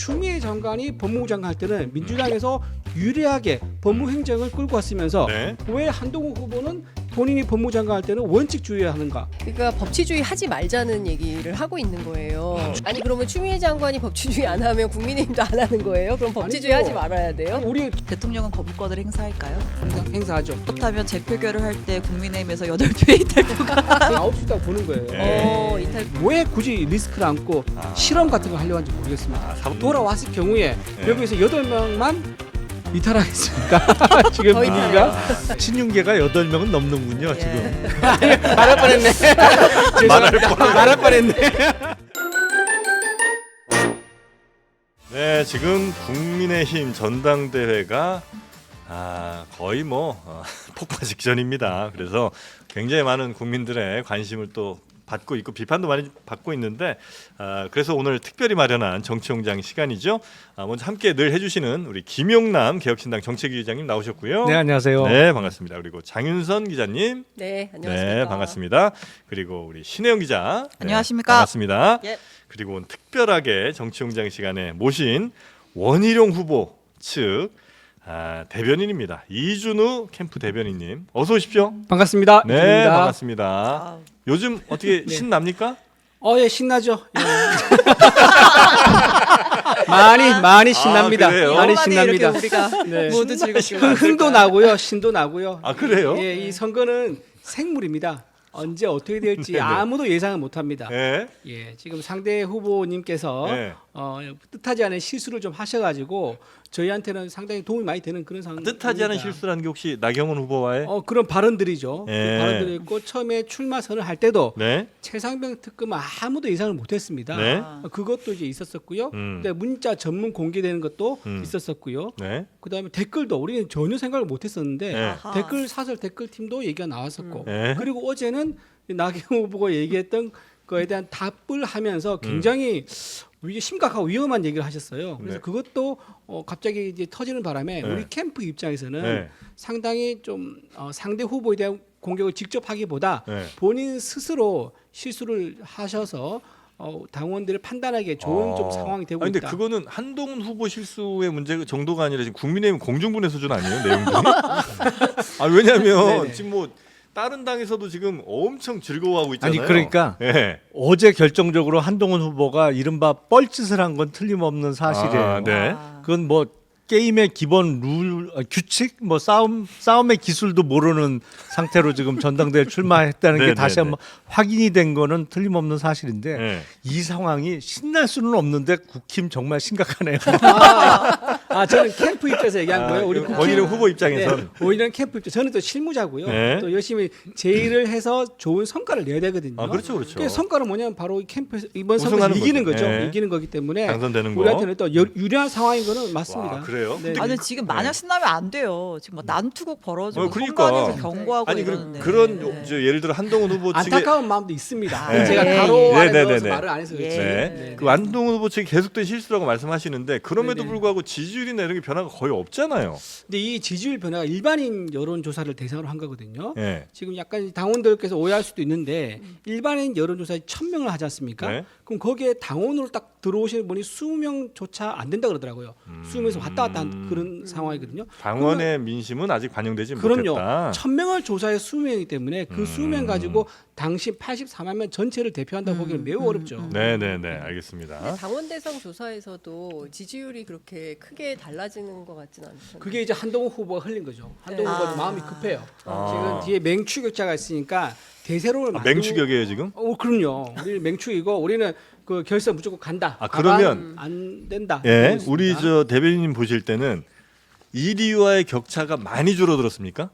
추미애 장관이 법무부 장관 할 때는 민주당에서 유리하게 법무행정을 끌고 왔으면서 네. 왜 한동훈 후보는 본인이 법무부 장관 할 때는 원칙주의 하는가? 그러니까 법치주의 하지 말자는 얘기를 하고 있는 거예요. 아니 그러면 추미애 장관이 법치주의 안 하면 국민의힘도 안 하는 거예요? 그럼 법치주의 아니죠. 하지 말아야 돼요? 우리 대통령은 거부권을 행사할까요? 행사하죠. 그렇다면 재표결을 할 때 국민의힘에서 8표의 이탈표가 9시 딱 보는 거예요. 네. 이탈. 왜 굳이 리스크를 안고 실험 같은 거 하려고 하는지 모르겠습니다. 돌아왔을 경우에 네. 여기서 8명만 이탈하겠습니까? 지금 거의 분위기가 친윤계가 8명은 넘는군요. 지금. 말할 뻔했네. 말할 뻔했네. 네, 지금 국민의힘 전당대회가 거의 폭파 직전입니다. 그래서 굉장히 많은 국민들의 관심을 또 받고 있고 비판도 많이 받고 있는데 그래서 오늘 특별히 마련한 정치용장 시간이죠. 먼저 함께 늘 해주시는 우리 김용남 개혁신당 정책위 의장님 나오셨고요. 네, 안녕하세요. 네, 반갑습니다. 그리고 장윤선 기자님. 네, 안녕하십니까. 네, 반갑습니다. 그리고 우리 신혜영 기자. 네, 안녕하십니까. 반갑습니다. 예. 그리고 오늘 특별하게 정치용장 시간에 모신 원희룡 후보 측 대변인입니다. 이준우 캠프 대변인님, 어서 오십시오. 반갑습니다. 네, 이준우입니다. 반갑습니다. 아, 요즘 어떻게 네. 신납니까? 예, 신나죠. 예. 많이 신납니다. 그래요? 많이 한마디에 이렇게 신납니다. 우리가 네. 모두 즐겁게 흥도 나고요, 신도 나고요. 아, 그래요? 예, 이 선거는 생물입니다. 언제 어떻게 될지 네네. 아무도 예상을 못합니다. 네. 예, 지금 상대 후보님께서 네. 뜻하지 않은 실수를 좀 하셔가지고 저희한테는 상당히 도움이 많이 되는 그런 상황. 뜻하지 않은 실수라는 게 혹시 나경원 후보와의 그런 발언들이죠. 예. 그 발언들이 있고 처음에 출마 선을 할 때도 네. 최상병 특검 아무도 예상을 못했습니다. 네. 그것도 이제 있었었고요. 음. 근데 문자 전문 공개되는 것도 있었었고요. 네. 그다음에 댓글도 우리는 전혀 생각을 못했었는데 네. 아하. 댓글 사설 댓글 팀도 얘기가 나왔었고 네. 그리고 어제는 나경원 후보가 얘기했던 거에 대한 답을 하면서 굉장히 이게 심각하고 위험한 얘기를 하셨어요. 그래서 네. 그것도 갑자기 이제 터지는 바람에 네. 우리 캠프 입장에서는 네. 상당히 좀 상대 후보에 대한 공격을 직접 하기보다 네. 본인 스스로 실수를 하셔서 당원들을 판단하기에 좋은 좀 상황이 되고 근데 있다. 그거는 한동훈 후보 실수의 문제 정도가 아니라 지금 국민의힘 공중분해 수준 아니에요, 내용들이? 왜냐하면 네네. 지금 다른 당에서도 지금 엄청 즐거워하고 있잖아요. 아니 그러니까 네. 어제 결정적으로 한동훈 후보가 이른바 뻘짓을 한 건 틀림없는 사실이에요. 네. 그건 뭐 게임의 기본 룰, 규칙, 뭐 싸움의 기술도 모르는 상태로 지금 전당대회 출마했다는 네, 게 다시 네, 한번 확인이 된 거는 틀림없는 사실인데 네. 이 상황이 신날 수는 없는데 국힘 정말 심각하네요. 저는 캠프 입장에서 얘기한 거예요. 우리 국힘- 원희룡 후보 입장에선 네, 오히려 캠프 입장. 저는 또 실무자고요. 네. 또 열심히 제의를 해서 좋은 성과를 내야 되거든요. 그렇죠, 그렇죠. 그 성과는 뭐냐면 바로 이 캠프에서 이번 우승하는 선거에서 이기는 거죠. 거죠. 네. 이기는 거기 때문에 당선되는 거. 우리한테는 또 유리한 상황인 거는 맞습니다. 와, 그래요? 네. 아니 지금 마냥 신나면 안 돼요. 지금 막 난투극 벌어지고 그러니까. 선관위에서 경고하고 아니 이러는데. 그런 예를 들어 한동훈 후보 측의 안타까운 마음도 있습니다. 네. 제가 예, 바로 예. 안에 네, 넣어서 네, 네. 말을 안 해서 그렇지. 예. 네. 그 한동훈 후보 측이 계속된 실수라고 말씀하시는데 그럼에도 네네. 불구하고 지지율이나 이런 게 변화가 거의 없잖아요. 근데 이 지지율 변화가 일반인 여론조사를 대상으로 한 거거든요. 네. 지금 약간 당원들께서 오해할 수도 있는데 일반인 여론조사에 1,000명을 하지 않습니까? 네. 그럼 거기에 당원으로 딱 들어오시는 분이 20명조차 안 된다 그러더라고요. 20명에서 왔다 갔다 한 그런 상황이거든요. 당원의 민심은 아직 반영되지 그럼요. 못했다. 1,000명을 조사해 20명이기 때문에 그 20명 가지고 당시 84만 명 전체를 대표한다고 보기는 매우 어렵죠. 네네네 알겠습니다. 당원 대상 조사에서도 지지율이 그렇게 크게 달라지는 것 같지는 않죠. 그게 이제 한동훈 후보가 흘린 거죠. 한동훈 네. 후보가 좀 마음이 급해요. 아. 지금 뒤에 맹추격자가 있으니까 대세론을 만들고 맹추격이에요 지금? 그럼요. 우리 맹추이고 우리는 그 결선 무조건 간다. 그러면 안 된다. 예, 이러고 우리 있습니다. 저 대변인님 보실 때는 1위와의 격차가 많이 줄어들었습니까?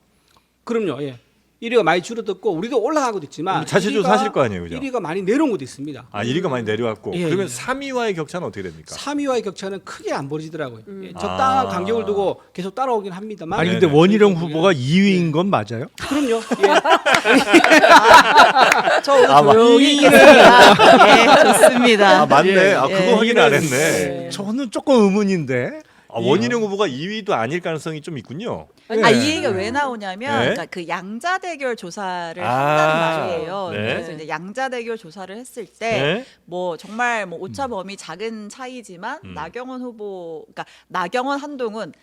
그럼요. 예. 1위가 많이 줄어들고 우리도 올라가고도 있지만 자체조사 하실 거 아니에요, 그죠? 1위가 많이 내려온 것도 있습니다. 1위가 많이 내려왔고 예, 그러면 예. 3위와의 격차는 어떻게 됩니까? 3위와의 격차는 크게 안 벌어지더라고요. 예, 적당한 간격을 두고 계속 따라오긴 합니다만. 아니 근데 네네. 원희룡 후보가 2위인 건 맞아요? 그럼요. 예. 저 아, 조용히 있겠습니다. 예, 좋습니다. 맞네. 예, 그거 예. 확인 안 예. 했네. 저는 조금 의문인데 원희룡 후보가 2위도 아닐 가능성이 좀 있군요. 아니, 아, 이 얘기가 왜 나오냐면 네. 그러니까 그 양자 대결 조사를 아, 한다는 말이에요. 네. 그래서 이제 양자 대결 조사를 했을 때 네. 뭐 정말 뭐 오차 범위 작은 차이지만 나경원 후보, 그러니까 나경원 한동훈,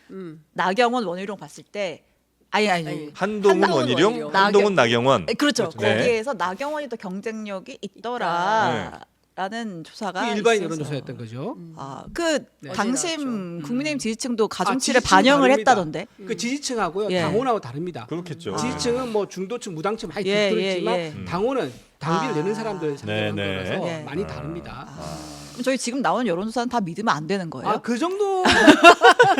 나경원 원희룡 봤을 때 아니. 한동훈 한동훈 원희룡, 원희룡. 한동훈 나경원. 그렇죠. 네. 거기에서 나경원이 더 경쟁력이 있더라라는 조사가 일반 있어서. 여론조사였던 거죠. 그 네. 당심 국민의힘 지지층도 가중치를 지지층은 반영을 다릅니다. 했다던데. 그 지지층하고요 예. 당원하고 다릅니다. 그렇겠죠. 지지층은 뭐 중도층, 무당층 많이 예, 들어있지만 예, 예. 당원은 당비를 아. 내는 사람들 상대로 한 네, 네. 거라서 예. 많이 다릅니다. 그럼 저희 지금 나온 여론조사는 다 믿으면 안 되는 거예요? 아, 그 정도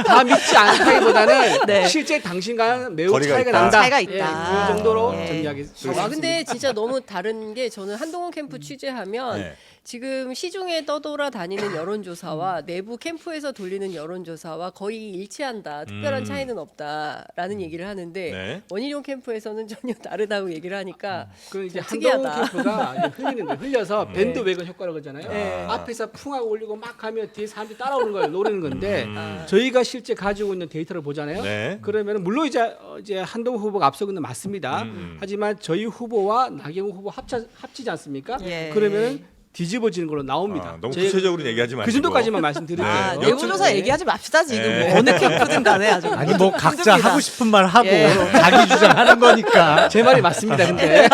다 믿지 않다기보다는 네. 실제 당신과는 매우 거리가 차이가 있다. 난다. 차이가 예, 있다. 그 정도로 예. 정리하겠습니다. 아 근데 진짜 너무 다른 게 저는 한동훈 캠프 취재하면 네. 지금 시중에 떠돌아다니는 여론조사와 내부 캠프에서 돌리는 여론조사와 거의 일치한다. 특별한 차이는 없다라는 얘기를 하는데 네. 원희룡 캠프에서는 전혀 다르다고 얘기를 하니까 그 이제 특이하다. 한동훈 캠프가 이제 흘리는 거예요. 흘려서 밴드웨건 효과라고 그러잖아요. 네. 앞에서 풍하고 올리고 막 하면 뒤에 사람들이 따라오는 걸 노리는 건데 아. 저희가 실제 가지고 있는 데이터를 보잖아요. 네. 그러면 물론 이제 한동훈 후보가 앞서고 있는 건 맞습니다. 하지만 저희 후보와 나경원 후보 합치지 않습니까? 예. 그러면 뒤집어지는 걸로 나옵니다. 아, 너무 저희 구체적으로 얘기하지 마시고. 그 정도까지만 말씀드릴게요. 아, 네. 내부조사 네. 얘기하지 맙시다 지금. 네. 뭐 어느 캠프든 간에 아주. 아니 뭐 각자 힘듭니다. 하고 싶은 말 하고 예. 자기 주장하는 거니까. 제 말이 맞습니다. 근데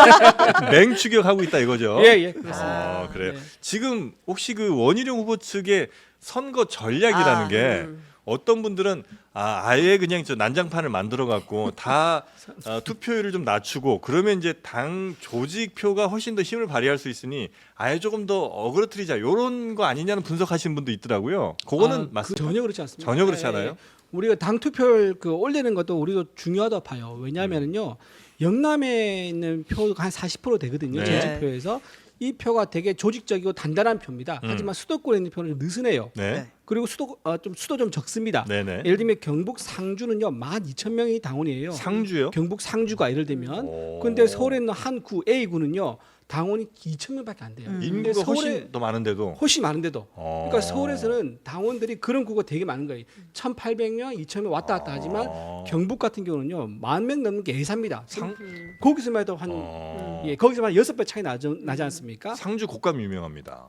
맹추격하고 있다 이거죠. 예, 그렇습니다. 그래요. 네. 지금 혹시 그 원희룡 후보 측의 선거 전략이라는 게 어떤 분들은 아예 그냥 저 난장판을 만들어 갖고 다 투표율을 좀 낮추고 그러면 이제 당 조직표가 훨씬 더 힘을 발휘할 수 있으니 아예 조금 더 어그러뜨리자 이런 거 아니냐는 분석하시는 분도 있더라고요. 그거는 맞습니다. 전혀 그렇지 않습니다. 전혀 그렇지 않아요? 우리가 당 투표를 그 올리는 것도 우리도 중요하다고 봐요. 왜냐하면은요 영남에 있는 표가 한 40% 되거든요. 네. 전체표에서 이 표가 되게 조직적이고 단단한 표입니다. 하지만 수도권에 있는 표는 좀 느슨해요. 네. 그리고 수도 좀 적습니다. 네네. 예를 들면 경북 상주는요 12,000명이 당원이에요. 상주요? 경북 상주가 예를 들면. 오. 근데 서울에 있는 한 구 A구는요 당원이 2,000명밖에 안 돼요. 인구가 서울에 훨씬 더 많은데도. 훨씬 많은데도. 어. 그러니까 서울에서는 당원들이 그런 구가 되게 많은 거예요. 1,800명, 2,000명 왔다 갔다 하지만 경북 같은 경우는요 10,000명 넘는 게 예사입니다. 거기서만 해도 한 거기서만 6배 차이 나지 않습니까? 상주 곶감 유명합니다.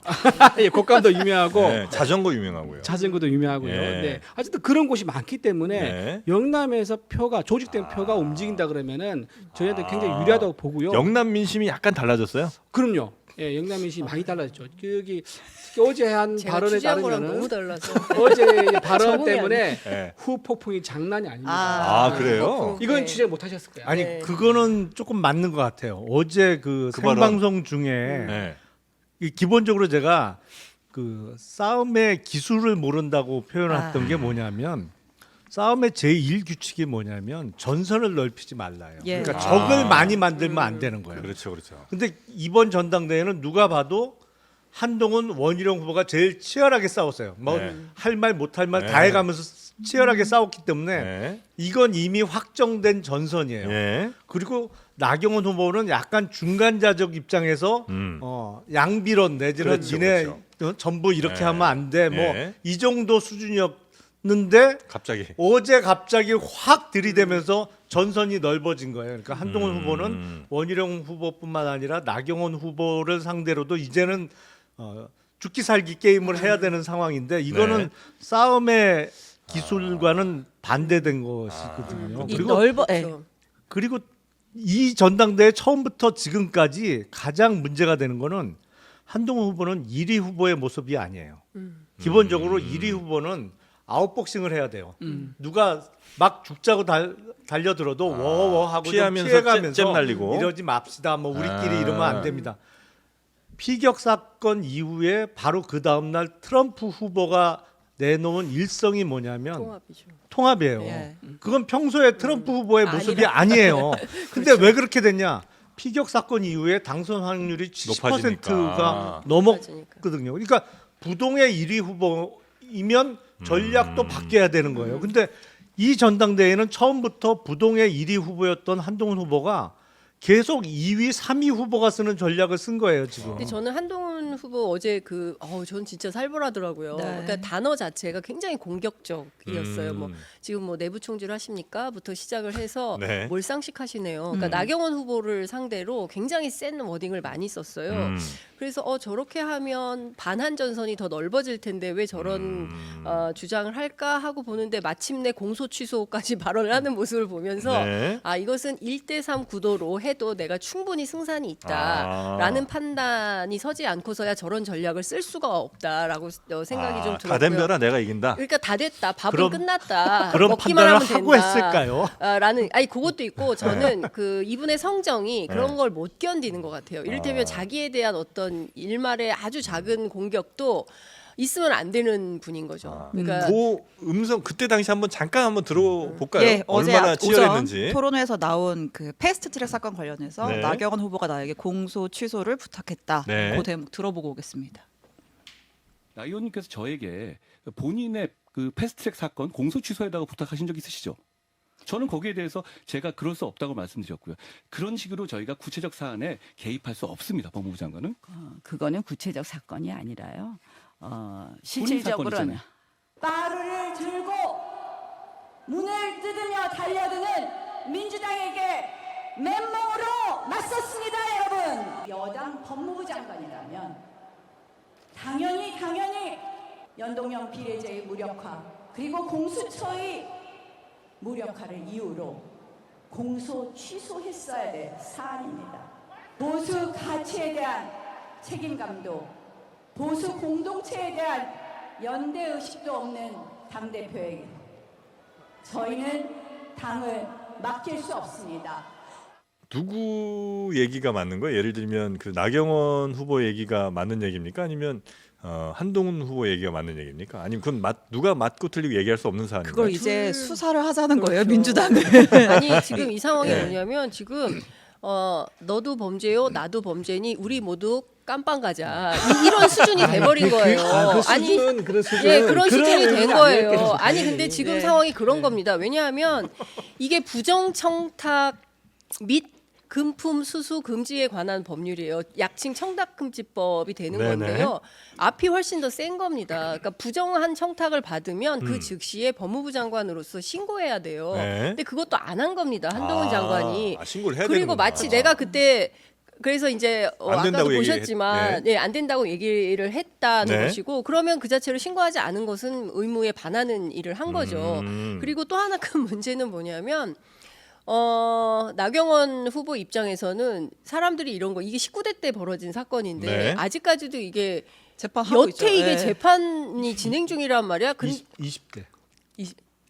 예, 곶감도 유명하고 네, 자전거 유명하고요. 자전거도 유명하고요. 예. 네. 어쨌든 그런 곳이 많기 때문에 네. 영남에서 조직된 표가 움직인다 그러면은 저희한테 굉장히 유리하다고 보고요. 영남 민심이 약간 달라졌어요? 그럼요. 예, 영남 민심이 많이 달라졌죠. 여기 특히 어제 한 제가 발언에 취재한 거랑 따르면은 너무 달라서 어제 발언 적응이 때문에 네. 후폭풍이 장난이 아닙니다. 아, 그래요? 이건 네. 취재 못 하셨을 거예요. 아니 네. 그거는 조금 맞는 것 같아요. 어제 그 발언. 생방송 중에 네. 이 기본적으로 제가 그 싸움의 기술을 모른다고 표현했던 게 뭐냐면 싸움의 제1 규칙이 뭐냐면 전선을 넓히지 말라요. 예. 그러니까 적을 많이 만들면 안 되는 거예요. 그렇죠, 그렇죠. 근데 이번 전당대회는 누가 봐도 한동훈 원희룡 후보가 제일 치열하게 싸웠어요. 뭐 네. 할 말 못 할 말 네. 다 해가면서 치열하게 싸웠기 때문에 네. 이건 이미 확정된 전선이에요. 예. 그리고 나경원 후보는 약간 중간자적 입장에서 양비론 내지는 그렇죠, 니네 그렇죠. 전부 이렇게 네. 하면 안 돼. 뭐 네. 이 정도 수준이었는데 갑자기. 어제 갑자기 확 들이대면서 전선이 넓어진 거예요. 그러니까 한동훈 후보는 원희룡 후보뿐만 아니라 나경원 후보를 상대로도 이제는 죽기 살기 게임을 해야 되는 상황인데 이거는 네. 싸움의 기술과는 반대된 것이거든요. 이 그리고 넓어. 예. 그렇죠. 그리고 이 전당대회 처음부터 지금까지 가장 문제가 되는 거는 한동훈 후보는 1위 후보의 모습이 아니에요. 기본적으로 1위 후보는 아웃복싱을 해야 돼요. 누가 막 죽자고 달려들어도 워워 하고 피하면서 피해가면서 잼 날리고. 이러지 맙시다. 뭐 우리끼리 이러면 안 됩니다. 피격 사건 이후에 바로 그 다음 날 트럼프 후보가 내놓은 일성이 뭐냐면 통합이죠. 통합이에요. 예. 그건 평소에 트럼프 후보의 모습이 아니에요. 근데 왜 그렇게 됐냐? 피격 사건 이후에 당선 확률이 70%가 높아지니까. 넘었거든요. 그러니까 부동의 1위 후보이면 전략도 바뀌어야 되는 거예요. 근데 이 전당대회는 처음부터 부동의 1위 후보였던 한동훈 후보가 계속 2위, 3위 후보가 쓰는 전략을 쓴 거예요 지금. 근데 저는 한동훈 후보 어제 저는 진짜 살벌하더라고요. 네. 그러니까 단어 자체가 굉장히 공격적이었어요. 뭐 음. 지금 뭐 내부 총질 하십니까?부터 시작을 해서 네. 몰상식하시네요. 그러니까 나경원 후보를 상대로 굉장히 센 워딩을 많이 썼어요. 그래서 저렇게 하면 반한 전선이 더 넓어질 텐데 왜 저런 주장을 할까 하고 보는데 마침내 공소 취소까지 발언을 하는 모습을 보면서 네. 이것은 1대3 구도로 해도 내가 충분히 승산이 있다라는 판단이 서지 않고서야 저런 전략을 쓸 수가 없다라고 생각이 좀 들었고요. 다 덤벼라 내가 이긴다. 그러니까 다 됐다. 밥은 그럼- 끝났다. 그런 먹기만 판단을 하면 된다. 하고 했을까요? 라는 그것도 있고 저는 그 이분의 성정이 그런 네. 걸 못 견디는 것 같아요. 이를테면 자기에 대한 어떤 일말의 아주 작은 공격도 있으면 안 되는 분인 거죠. 그러니까 그 음성 그때 당시 잠깐 한번 들어볼까요? 예, 어제 얼마나 오전 치열했는지. 토론회에서 나온 그 패스트트랙 사건 관련해서 네. 나경원 후보가 나에게 공소 취소를 부탁했다. 네. 그 대목 들어보고 오겠습니다. 나 의원님께서 저에게 본인의 그 패스트트랙 사건 공소 취소에다가 부탁하신 적 있으시죠? 저는 거기에 대해서 제가 그럴 수 없다고 말씀드렸고요. 그런 식으로 저희가 구체적 사안에 개입할 수 없습니다. 법무부 장관은. 그거는 구체적 사건이 아니라요. 본인 실질적으로는 사건이잖아요. 빠루를 들고 문을 뜯으며 달려드는 민주당에게 맨몸으로 맞섰습니다, 여러분. 여당 법무부 장관이라면 당연히 연동형 비례제의 무력화 그리고 공수처의 무력화를 이유로 공소 취소했어야 될 사안입니다. 보수 가치에 대한 책임감도 보수 공동체에 대한 연대의식도 없는 당대표에게 저희는 당을 맡길 수 없습니다. 누구 얘기가 맞는 거예요? 예를 들면 그 나경원 후보 얘기가 맞는 얘기입니까? 아니면 한동훈 후보 얘기가 맞는 얘기입니까? 아니면 그건 누가 맞고 틀리고 얘기할 수 없는 사안인가요? 그걸 이제 수사를 하자는 거예요, 그렇죠. 민주당은. 아니 지금 이 상황이 네. 뭐냐면 지금 너도 범죄요, 나도 범죄니 우리 모두 깜빵 가자 이런 수준이 돼버린 거예요. 그런 수준. 예, 그런 수준이 된 거예요. 아니었겠죠, 아니 당연히. 근데 지금 네. 상황이 그런 겁니다. 왜냐하면 이게 부정청탁 및 금품 수수 금지에 관한 법률이에요. 약칭 청탁금지법이 되는 네네. 건데요. 앞이 훨씬 더 센 겁니다. 그러니까 부정한 청탁을 받으면 그 즉시에 법무부 장관으로서 신고해야 돼요. 네. 근데 그것도 안 한 겁니다. 한동훈 장관이. 신고를 해야 그리고 되는구나. 마치 내가 그때 그래서 이제 안 된다고 아까도 얘기를 보셨지만 안 된다고 얘기를 했다는 네. 것이고 그러면 그 자체로 신고하지 않은 것은 의무에 반하는 일을 한 거죠. 그리고 또 하나 큰 문제는 뭐냐면 나경원 후보 입장에서는 사람들이 이런 거 이게 19대 때 벌어진 사건인데 네. 아직까지도 이게 재판하고 있죠. 여태 이게 예. 재판이 진행 중이란 말이야. 20대.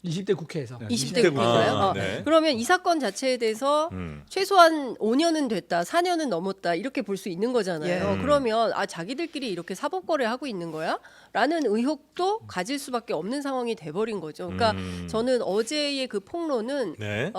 20대 국회에서. 20대 20대 국회인가요? 네. 그러면 이 사건 자체에 대해서 최소한 5년은 됐다, 4년은 넘었다 이렇게 볼 수 있는 거잖아요. 예. 그러면 자기들끼리 이렇게 사법거래 하고 있는 거야?라는 의혹도 가질 수밖에 없는 상황이 돼버린 거죠. 그러니까 저는 어제의 그 폭로는 네.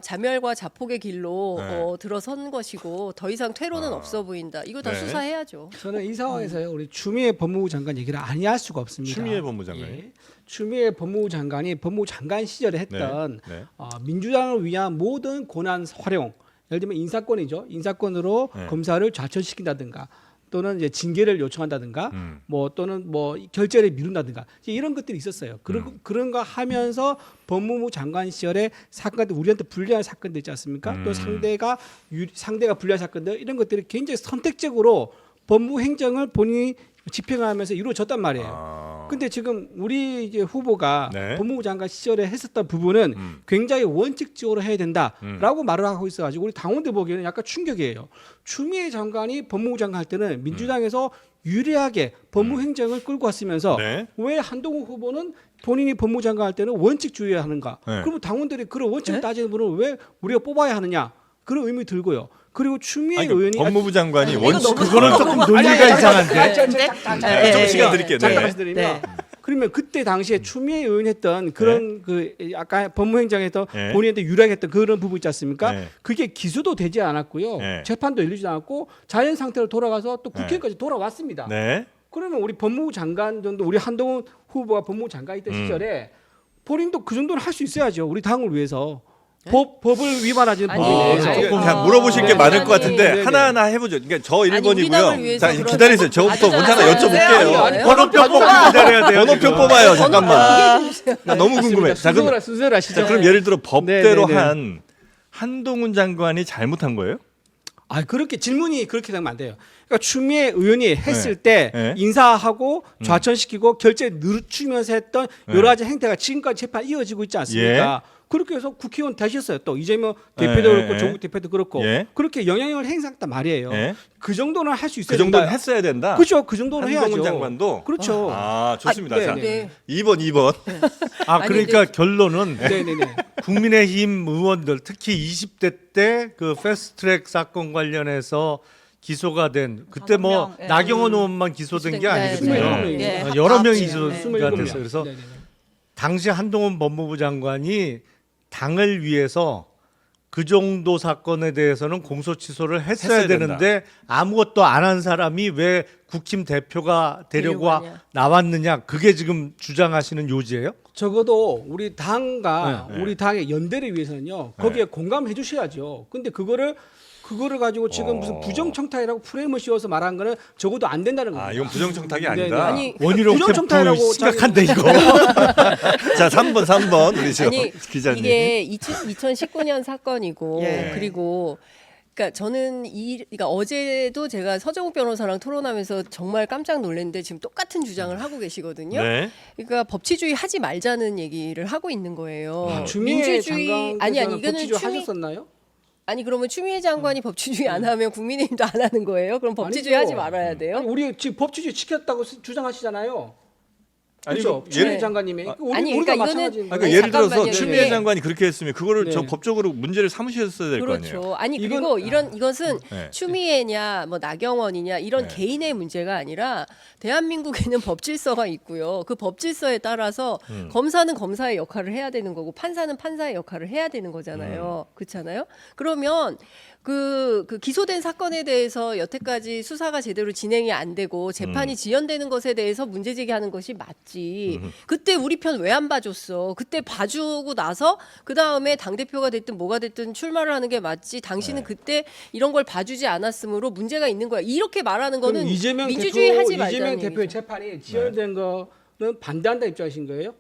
자멸과 자폭의 길로 네. 들어선 것이고 더 이상 퇴로는 없어 보인다. 이거 다 네. 수사해야죠. 저는 이 상황에서요 우리 추미애 법무부 장관 얘기를 아니할 수가 없습니다. 추미애 법무장관이. 예. 추미애 법무부 장관이 법무부 장관 시절에 했던 네. 민주당을 위한 모든 권한 활용, 예를 들면 인사권이죠. 인사권으로 네. 검사를 좌천시킨다든가 또는 이제 징계를 요청한다든가 뭐 또는 뭐 결재를 미룬다든가 이제 이런 것들이 있었어요. 그런 거 하면서 법무부 장관 시절에 사건들 우리한테 불리한 사건들 있지 않습니까? 또 상대가 불리한 사건들 이런 것들이 굉장히 선택적으로 법무 행정을 본인이 집행하면서 이루어졌단 말이에요. 근데 지금 우리 이제 후보가 네. 법무부 장관 시절에 했었던 부분은 굉장히 원칙적으로 해야 된다라고 말을 하고 있어가지고 우리 당원들 보기에는 약간 충격이에요. 추미애 장관이 법무부 장관 할 때는 민주당에서 유리하게 법무 행정을 끌고 왔으면서 네. 왜 한동훈 후보는 본인이 법무부 장관 할 때는 원칙주의야 하는가? 네. 그러면 당원들이 그런 원칙을 따지는 분을 왜 우리가 뽑아야 하느냐? 그런 의미 들고요. 그리고 추미애 아니, 의원이 법무부 장관이 원칙 그거는 조금 논리가 이상한데. 좀 시간 드릴게요. 잠깐 네. 말씀드리면 네. 그러면 그때 당시에 추미애 의원이 했던 그런 그 아까 법무행정에서 네. 본인한테 유리하겠던 그런 부분 있지 않습니까? 네. 그게 기소도 되지 않았고요. 네. 재판도 열리지 않았고 자연 상태로 돌아가서 또 국회까지 돌아왔습니다. 네. 그러면 우리 법무부 장관 정도 우리 한동훈 후보가 법무부 장관 있던 시절에 본인도 그 정도는 할 수 있어야죠. 우리 당을 위해서. 법을 위반하지 아니, 법이 내에서 아니, 그냥 물어보실 게 네, 많을 아니, 것 같은데 네, 네. 하나하나 해보죠. 그러니까 저 아니, 우리 당을 1번이고요. 위해서 자, 그런 기다리세요. 저부터 먼저 하나 아니, 여쭤볼게요. 아니, 번호표 뽑고 기다려야 돼요. 번호표 지금. 뽑아요. 잠깐만. 얘기해 나 너무 궁금해. 자, 그럼, 순서를 하시죠. 자, 그럼 예를 들어 법대로 네, 네, 네. 한 한동훈 장관이 잘못한 거예요? 아 그렇게 질문이 그렇게 되면 안 돼요. 그러니까 추미애 의원이 했을 때 네. 인사하고 좌천시키고 결재 늦추면서 했던 네. 여러 가지 행태가 지금까지 재판 이어지고 있지 않습니까? 그렇게 해서 국회의원 되셨어요. 또 이재명 대표도 예, 그렇고 예. 조국 대표도 그렇고 예. 그렇게 영향력을 행사했단 말이에요. 예. 그 정도는 할 수 있어야 그 정도는 된다. 했어야 된다. 그렇죠. 그 정도는 해야죠. 한동훈 장관도. 그렇죠. 아, 좋습니다. 아, 자, 네, 네. 2번. 아 아니, 그러니까 근데- 결론은 네네네. 국민의힘 의원들 특히 20대 때 그 패스트트랙 사건 관련해서 기소가 된 그때 뭐 5명, 예. 나경원 의원만 기소된 게 네, 아니거든요. 네, 네. 어, 여러 명이 네, 기소가 네. 27명. 됐어요. 그래서 네네네. 당시 한동훈 법무부 장관이 당을 위해서 그 정도 사건에 대해서는 공소 취소를 했어야 했어야 된다. 되는데 아무것도 안 한 사람이 왜 국힘 대표가 되려고 데리고 가냐. 나왔느냐 그게 지금 주장하시는 요지예요? 적어도 우리 당과 네, 네. 우리 당의 연대를 위해서는요. 거기에 공감해 주셔야죠. 근데 그거를 가지고 지금 무슨 부정청탁이라고 프레임을 씌워서 말한 거는 적어도 안 된다는 겁니다. 아, 이건 부정청탁이 네, 아니다. 네. 아니, 원희룡 부정청탁이라고 캠프 심각한데 이거. 자, 3번 우리 저 아니 기자님. 이게 2019년 사건이고 예. 그리고 그러니까 저는 그러니까 어제도 제가 서정욱 변호사랑 토론하면서 정말 깜짝 놀랐는데 지금 똑같은 주장을 하고 계시거든요. 네. 그러니까 법치주의 하지 말자는 얘기를 하고 있는 거예요. 추미애 장관께서는 아니 이거는 법치주의 추미 하셨었나요? 아니 그러면 추미애 장관이 법치주의 안 하면 국민의힘도 안 하는 거예요? 그럼 법치주의 아니죠. 하지 말아야 돼요? 아니, 우리 지금 법치주의 지켰다고 주장하시잖아요. 아니, 그렇죠. 그 추미애 예를- 장관님이. 아니, 우리가 그러니까 마찬가지인 이거는- 그러니까 거예요. 예를 들어서 잠깐만요. 추미애 이게- 장관이 그렇게 했으면 그거를 네. 저 법적으로 문제를 삼으셨어야 될 거 아니에요. 그렇죠. 아니 이건- 그리고 이것은 네. 추미애냐 뭐 나경원이냐 이런 네. 개인의 문제가 아니라 대한민국에는 법질서가 있고요. 그 법질서에 따라서 검사는 검사의 역할을 해야 되는 거고 판사는 판사의 역할을 해야 되는 거잖아요. 그렇잖아요. 그러면 그 기소된 사건에 대해서 여태까지 수사가 제대로 진행이 안 되고 재판이 지연되는 것에 대해서 문제 제기하는 것이 맞지. 그때 우리 편 왜 안 봐줬어? 그때 봐주고 나서 그 다음에 당 대표가 됐든 뭐가 됐든 출마를 하는 게 맞지. 당신은 네. 그때 이런 걸 봐주지 않았으므로 문제가 있는 거야. 이렇게 말하는 거는 그럼 이재명 민주주의 대표, 하지 말자는 이재명 대표의 얘기죠. 재판이 지연된 거는 반대한다 입장이신 거예요?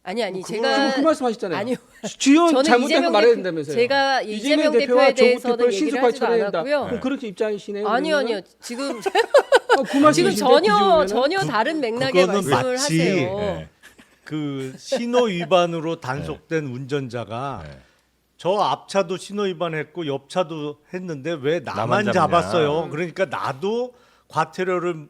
아니 지금 제가 그 말씀하셨잖아요. 아니요. 지연 저는 잘못된 거 이재명 말해야 대표- 된다면서요. 제가 이재명 대표에 대표와 조국 대해서는 대표를 얘기를 신속하게 하지도 처리해야 된다. 않았고요. 그럼 그렇게 입장이시네요. 아니요 그러면은? 아니요 지금 그 말씀이신데, 지금 그 전혀 지금은? 전혀 다른 맥락의 그거는 말씀을 마치- 하세요. 네. 그 신호 위반으로 단속된 운전자가 네. 저 앞차도 신호 위반했고 옆차도 했는데 왜 나만 나만 잡냐. 잡았어요? 그러니까 나도 과태료를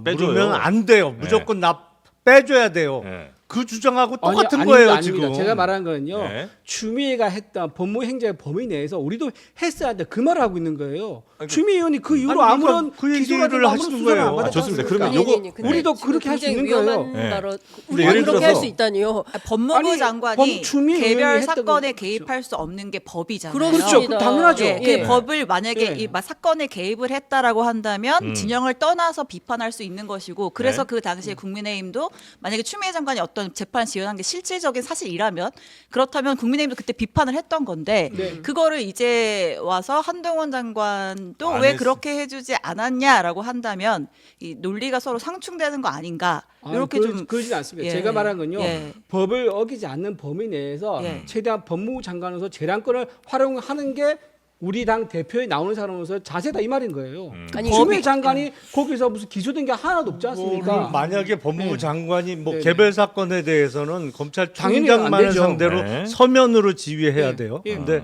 빼줘요. 물으면 안 돼요. 무조건 나 빼줘야 돼요. 네. 그 주장하고 아니, 똑같은 아닙니다, 거예요 아닙니다. 지금. 제가 말하는 거는요. 네. 추미애가 했던 법무행정의 범위 내에서 우리도 했어야 한다. 그 말을 하고 있는 거예요. 아니, 그- 추미애 의원이 그 이후로 아니, 아무런 그러니까 그 기소가 얘기를 되고 아무런 하시는 수사를 안 거예요. 받았지 좋습니다. 않습니까? 그러면 요거- 근데 우리도 지금 그렇게 할 수 굉장히 있는 거예요. 위험한 네. 발언. 근데 우리가 예를 그렇게 들어서- 할 수 있다니요. 법무부 아니, 장관이 추미애 의원이 개별 했던 사건에 거- 개입할 수 없는 게 법이잖아요. 그렇죠. 그 당연하죠. 예, 예. 그 법을 만약에 예. 이 사건에 개입을 했다라고 한다면 진영을 떠나서 비판할 수 있는 것이고 그래서 네. 그 당시에 국민의힘도 만약에 추미애 장관이 어떤 재판 지원한 게 실질적인 사실이라면 그렇다면 국민의힘도 그때 비판을 했던 건데 네. 그거를 이제 와서 한동훈 장관도 안 왜 했- 그렇게 해주지 않았냐라고 한다면 이 논리가 서로 상충되는 거 아닌가 이렇게 좀 그러진 않습니다. 예. 제가 말한 건요. 예. 법을 어기지 않는 범위 내에서 예. 최대한 법무부 장관으로서 재량권을 활용하는 게 우리 당 대표에 나오는 사람으로서 자세다 이 말인 거예요. 아니, 추미애 법이- 장관이 거기서 무슨 기소된 게 하나도 없지 않습니까? 뭐, 만약에 법무부 네. 장관이 뭐 네, 네. 개별 사건에 대해서는 당연히 안 검찰총장만을 되죠. 상대로 네. 서면으로 지휘해야 예, 돼요. 예. 근데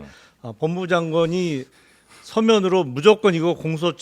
법무부 장관이 서면으로 무조건 이거 공소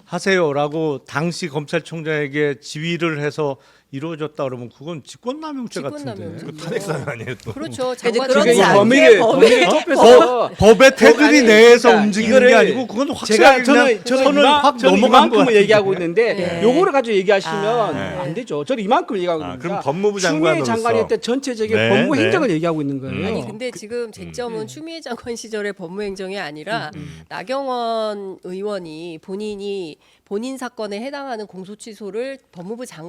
취소하세요라고 당시 검찰총장에게 지휘를 해서 이루어졌다 그러면 그건 직권남용죄 같은데. 직권남용죄. 그 탄핵사유 아니에요 또. 그렇죠. 이제 장관 그러지 지금 않게 범위를 법에- 좁혀서 법의 테두리 아니, 내에서 그러니까 움직이는 이거를 게 아니고 그건 제가 확실하게 저는 선을 확 저는 넘어간 것 이만큼을 같은데. 얘기하고 있는데 네. 요거를 가지고 얘기하시면 아, 안 되죠. 저는 이만큼 얘기하고 있습니다. 그럼 법무부 추미애 장관으로서- 장관이 때 전체적인 네, 법무 네. 행정을 얘기하고 있는 거예요. 아니 근데 지금 쟁점은 추미애 장관 시절의 법무행정이 아니라 음. 나경원 의원이 본인이 본인 사건에 해당하는 공소 취소를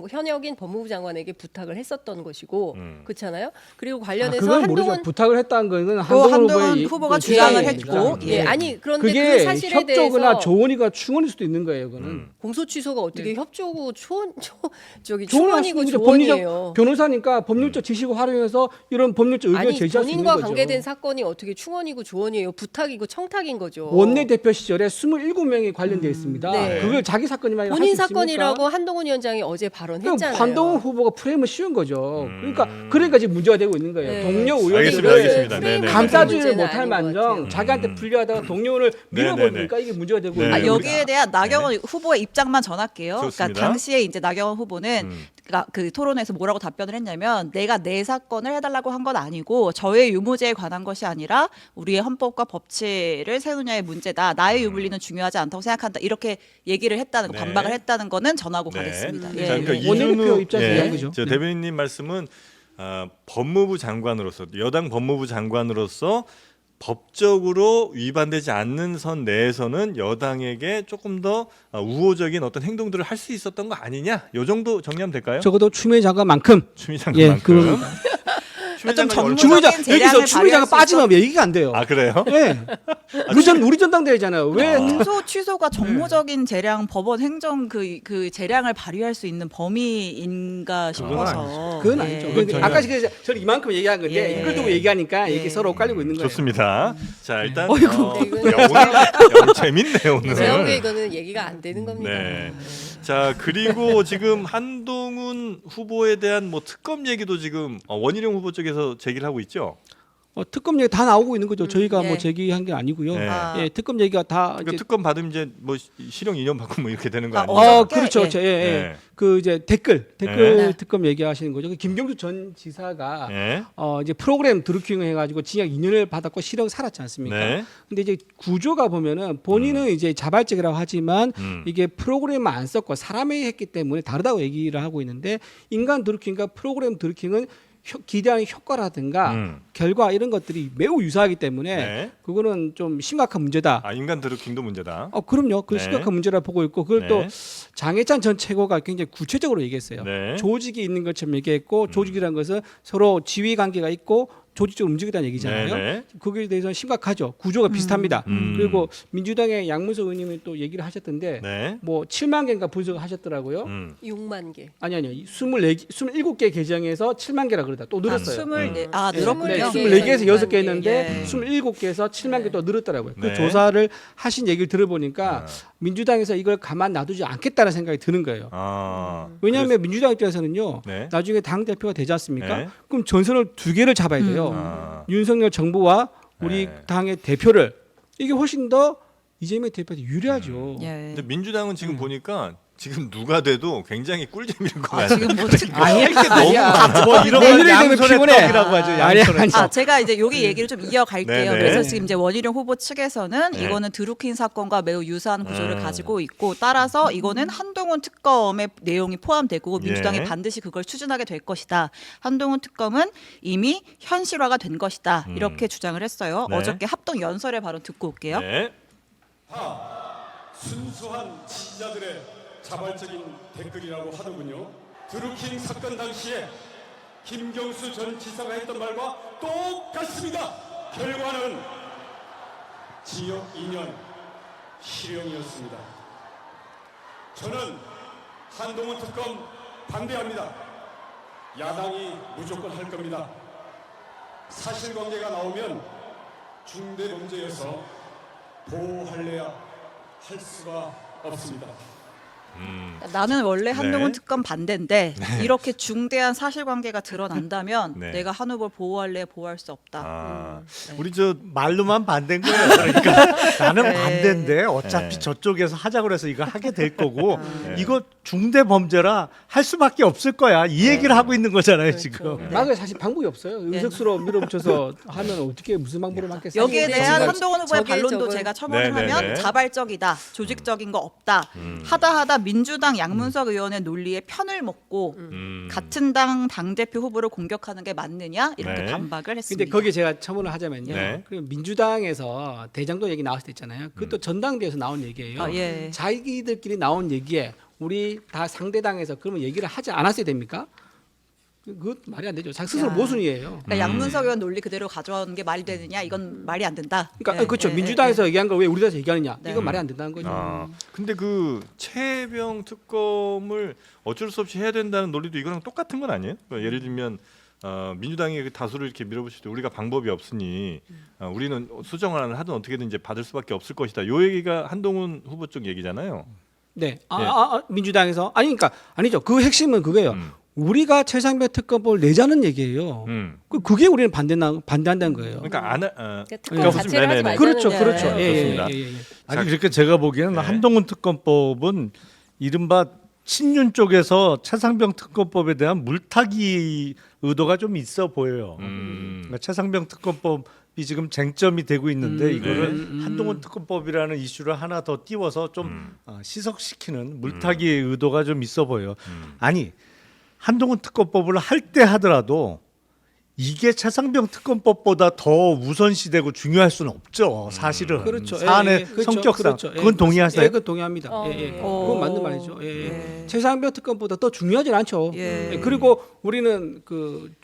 현역인 법무부 장관에게 부탁을 했었던 것이고 그렇잖아요. 그리고 관련해서 그건 모르죠. 한동훈 부탁을 했다는 거는 한동훈 후보가 그 주장을 주장입니다. 했고, 예, 아니 그런데 그게 그 사실에 협조거나 대해서 조언이가 충원일 수도 있는 거예요. 그거는 공소 취소가 어떻게 협조고 조언이고 충원이고 조언이에요. 변호사니까 법률적 지식을 활용해서 이런 법률적 의견을 아니 제시할 수 있는 본인과 거죠. 관계된 사건이 어떻게 충원이고 조언이에요? 부탁이고 청탁인 거죠. 원내대표 시절에 27명이 관련돼 있습니다. 네. 그걸 자기 사건이면 본인 사건이라고 한동훈 위원장이 어제 발언했잖아요. 한동훈 후보가 프레임을 씌운 거죠. 그러니까 지금 문제가 되고 있는 거예요. 네. 동료 알겠습니다. 의원들을 알겠습니다. 네네. 감싸주지를 문제는 못할 아닌 것 만정 같아요. 자기한테 불리하다가 동료를 밀어버리니까 이게 문제가 되고 네. 있는 아, 거예요. 여기에 대한 나경원 후보의 입장만 전할게요. 좋습니다. 그러니까 당시에 이제 나경원 후보는 그러니까 그 토론에서 뭐라고 답변을 했냐면 내가 내 사건을 해달라고 한 건 아니고 저의 유무죄에 관한 것이 아니라 우리의 헌법과 법치를 세우냐의 문제다. 나의 유불리는 중요하지 않다고 생각한다. 이렇게 얘기를 했다는 거, 네. 반박을 했다는 거는 전하고 네. 가겠습니다. 자, 예. 그러니까 원내대표 이준우 입장에서 이야기한 거죠. 저 네. 대변인님 말씀은 법무부 장관으로서 여당 법무부 장관으로서 법적으로 위반되지 않는 선 내에서는 여당에게 조금 더 우호적인 어떤 행동들을 할 수 있었던 거 아니냐? 요 정도 정리하면 될까요? 적어도 추미애 장관만큼 추미 예, 장관만큼. 좀 장관이 추미애 얼마나- 전문적인 여기서 재량을 추미애 장관 발휘할 수 빠지면 얘기가 안 돼요. 아 그래요? 예. 우리 전당대회잖아요. 왜 공소 취소가 정무적인 재량, 법원 행정 그 재량을 발휘할 수 있는 범위인가 싶어서. 그건 예. 아니죠. 그건 전혀- 아까 저는 이만큼 얘기한 건데 예. 이걸 두고 얘기하니까 예. 이게 서로 엇갈리고 있는 거예요. 좋습니다. 자 일단 이건- 야, 오늘 재밌네요 오늘. 제가 보기에 이거는 얘기가 안 되는 겁니다. 네. 자 그리고 지금 한동훈 후보에 대한 뭐 특검 얘기도 지금 원희룡 후보 쪽에서 제기를 하고 있죠. 특검 얘기 다 나오고 있는 거죠. 저희가 예. 뭐 제기한 게 아니고요. 네. 아. 예, 특검 얘기가 다 그러니까 이제 특검 받으면 이제 뭐 실형 2년 받고 뭐 이렇게 되는 거 아, 아니에요? 어저께, 그렇죠. 예. 예, 예. 네. 그 이제 댓글 네. 특검 얘기하시는 거죠. 그 김경수 전 지사가 네. 이제 프로그램 드루킹을 해가지고 징역 2년을 받았고 실형 살았지 않습니까? 네. 근데 이제 구조가 보면은 본인은 이제 자발적이라고 하지만 이게 프로그램을 안 썼고 사람이 했기 때문에 다르다고 얘기를 하고 있는데 인간 드루킹과 프로그램 드루킹은 기대하는 효과라든가 결과 이런 것들이 매우 유사하기 때문에 네. 그거는 좀 심각한 문제다. 아 인간 드루킹도 문제다. 그럼요. 그 네. 심각한 문제라 보고 있고 그걸 네. 또 장해찬 전 최고가 굉장히 구체적으로 얘기했어요. 네. 조직이 있는 것처럼 얘기했고 조직이라는 것은 서로 지위 관계가 있고 조직적으로 움직이다는 얘기잖아요. 네. 거기에 대해서는 심각하죠. 구조가 비슷합니다. 음. 그리고 민주당의 양문석 의원님이 또 얘기를 하셨던데 네. 뭐 7만 개인가 분석을 하셨더라고요. 6만 개. 아니요. 27개 계정에서 7만 개라 그러다 또 늘었어요. 늘었군요. 네, 24개에서 24개에서 6개 했는데 예. 27개에서 7만 개 또 늘었더라고요. 그 네. 조사를 하신 얘기를 들어보니까 민주당에서 이걸 가만 놔두지 않겠다는 생각이 드는 거예요. 아. 왜냐하면 민주당 입장에서는요. 네. 나중에 당 대표가 되지 않습니까? 네. 그럼 전선을 두 개를 잡아야 돼요. 윤석열 정부와 우리 네. 당의 대표를 이게 훨씬 더 이재명 대표한테 유리하죠. 예. 근데 민주당은 지금 보니까 지금 누가 돼도 굉장히 꿀잼일 것 아, 같아요. 지금 뭐 아니야, 아니야. 뭐 이런 내년이 걸 되면 양손의 피곤해. 떡이라고 하죠. 아니야, 양손의 아니야. 떡. 아, 제가 이제 여기 얘기를 좀 이어갈게요. 네네. 그래서 지금 이제 원희룡 후보 측에서는 네. 이거는 드루킹 사건과 매우 유사한 구조를 가지고 있고 따라서 이거는 한동훈 특검의 내용이 포함되고 민주당이 예. 반드시 그걸 추진하게 될 것이다. 한동훈 특검은 이미 현실화가 된 것이다. 이렇게 주장을 했어요. 네. 어저께 합동 연설의 발언 듣고 올게요. 네. 순수한 지지자들의 자발적인 댓글이라고 하더군요. 드루킹 사건 당시에 김경수 전 지사가 했던 말과 똑같습니다. 결과는 징역 2년, 실형이었습니다. 저는 한동훈 특검 반대합니다. 야당이 무조건 할 겁니다. 사실관계가 나오면 중대범죄여서 보호할래야 할 수가 없습니다. 나는 원래 한동훈 네. 특검 반대인데 이렇게 중대한 사실관계가 드러난다면 네. 내가 한 후보를 보호할래 보호할 수 없다. 아. 네. 우리 저 말로만 반대인 거예요. 그러니까 나는 네. 반대인데 어차피 네. 저쪽에서 하자고 그래서 이거 하게 될 거고 네. 이거 중대 범죄라 할 수밖에 없을 거야. 이 얘기를 하고 있는 거잖아요, 지금. 막을 사실 방법이 없어요. 의석수로 밀어붙여서 하면 어떻게 무슨 방법을 하겠어요? 여기에 대한 정말 한동훈 후보의 저게 반론도 저건- 제가 첨언을 네, 네, 하면 네. 자발적이다, 조직적인 거 없다. 하다 민주당 양문석 의원의 논리에 편을 먹고 같은 당 당대표 후보를 공격하는 게 맞느냐 이렇게 네. 반박을 했습니다. 근데 거기에 제가 첨언을 하자면요. 네. 그리고 민주당에서 대장동 얘기 나왔을 때 있잖아요. 그것도 전당대회에서 나온 얘기예요. 아, 예. 자기들끼리 나온 얘기에 우리 다 상대당에서 그러면 얘기를 하지 않았어야 됩니까? 그것 말이 안 되죠. 자기 스스로 야. 모순이에요. 그러니까 양문석 의원 논리 그대로 가져온 게 말이 되느냐 이건 말이 안 된다. 그러니까 예, 그렇죠. 예, 민주당에서 얘기한 걸 왜 우리 당에서 얘기하느냐? 네. 이건 말이 안 된다는 거죠. 근데 그 최혜병 특검을 어쩔 수 없이 해야 된다는 논리도 이거랑 똑같은 건 아니에요? 그러니까 예를 들면 민주당이 그 다수를 이렇게 밀어붙일 때 우리가 방법이 없으니 우리는 수정안을 하든 어떻게든 이제 받을 수밖에 없을 것이다. 요 얘기가 한동훈 후보 쪽 얘기잖아요. 네. 예. 민주당에서 그러니까 아니죠. 그 핵심은 그거예요. 우리가 최상병 특검법을 내자는 얘기예요. 그게 우리는 반대한다는 거예요. 그러니까 그러니까 특검 그러니까 자체를 하지 네네네. 말자는 그렇죠, 거예요. 그렇죠. 그렇습니다. 예. 아니 그렇게 제가 보기에는 네. 한동훈 특검법은 이른바 친윤 쪽에서 최상병 특검법에 대한 물타기 의도가 좀 있어 보여요. 그러니까 최상병 특검법이 지금 쟁점이 되고 있는데 이거를 한동훈 특검법이라는 이슈를 하나 더 띄워서 좀 시석시키는 물타기의 의도가 좀 있어 보여요. 아니 한동훈 특검법을 할 때 하더라도 이게 최상병 특검법보다 더 우선시되고 중요할 수는 없죠. 사실은 그렇죠. 사안의 그렇죠. 성격상 그렇죠. 그건 동의하세요? 예, 그건 동의합니다. 그건 맞는 말이죠. 최상병 특검보다 더 중요하진 않죠. 예. 그리고 우리는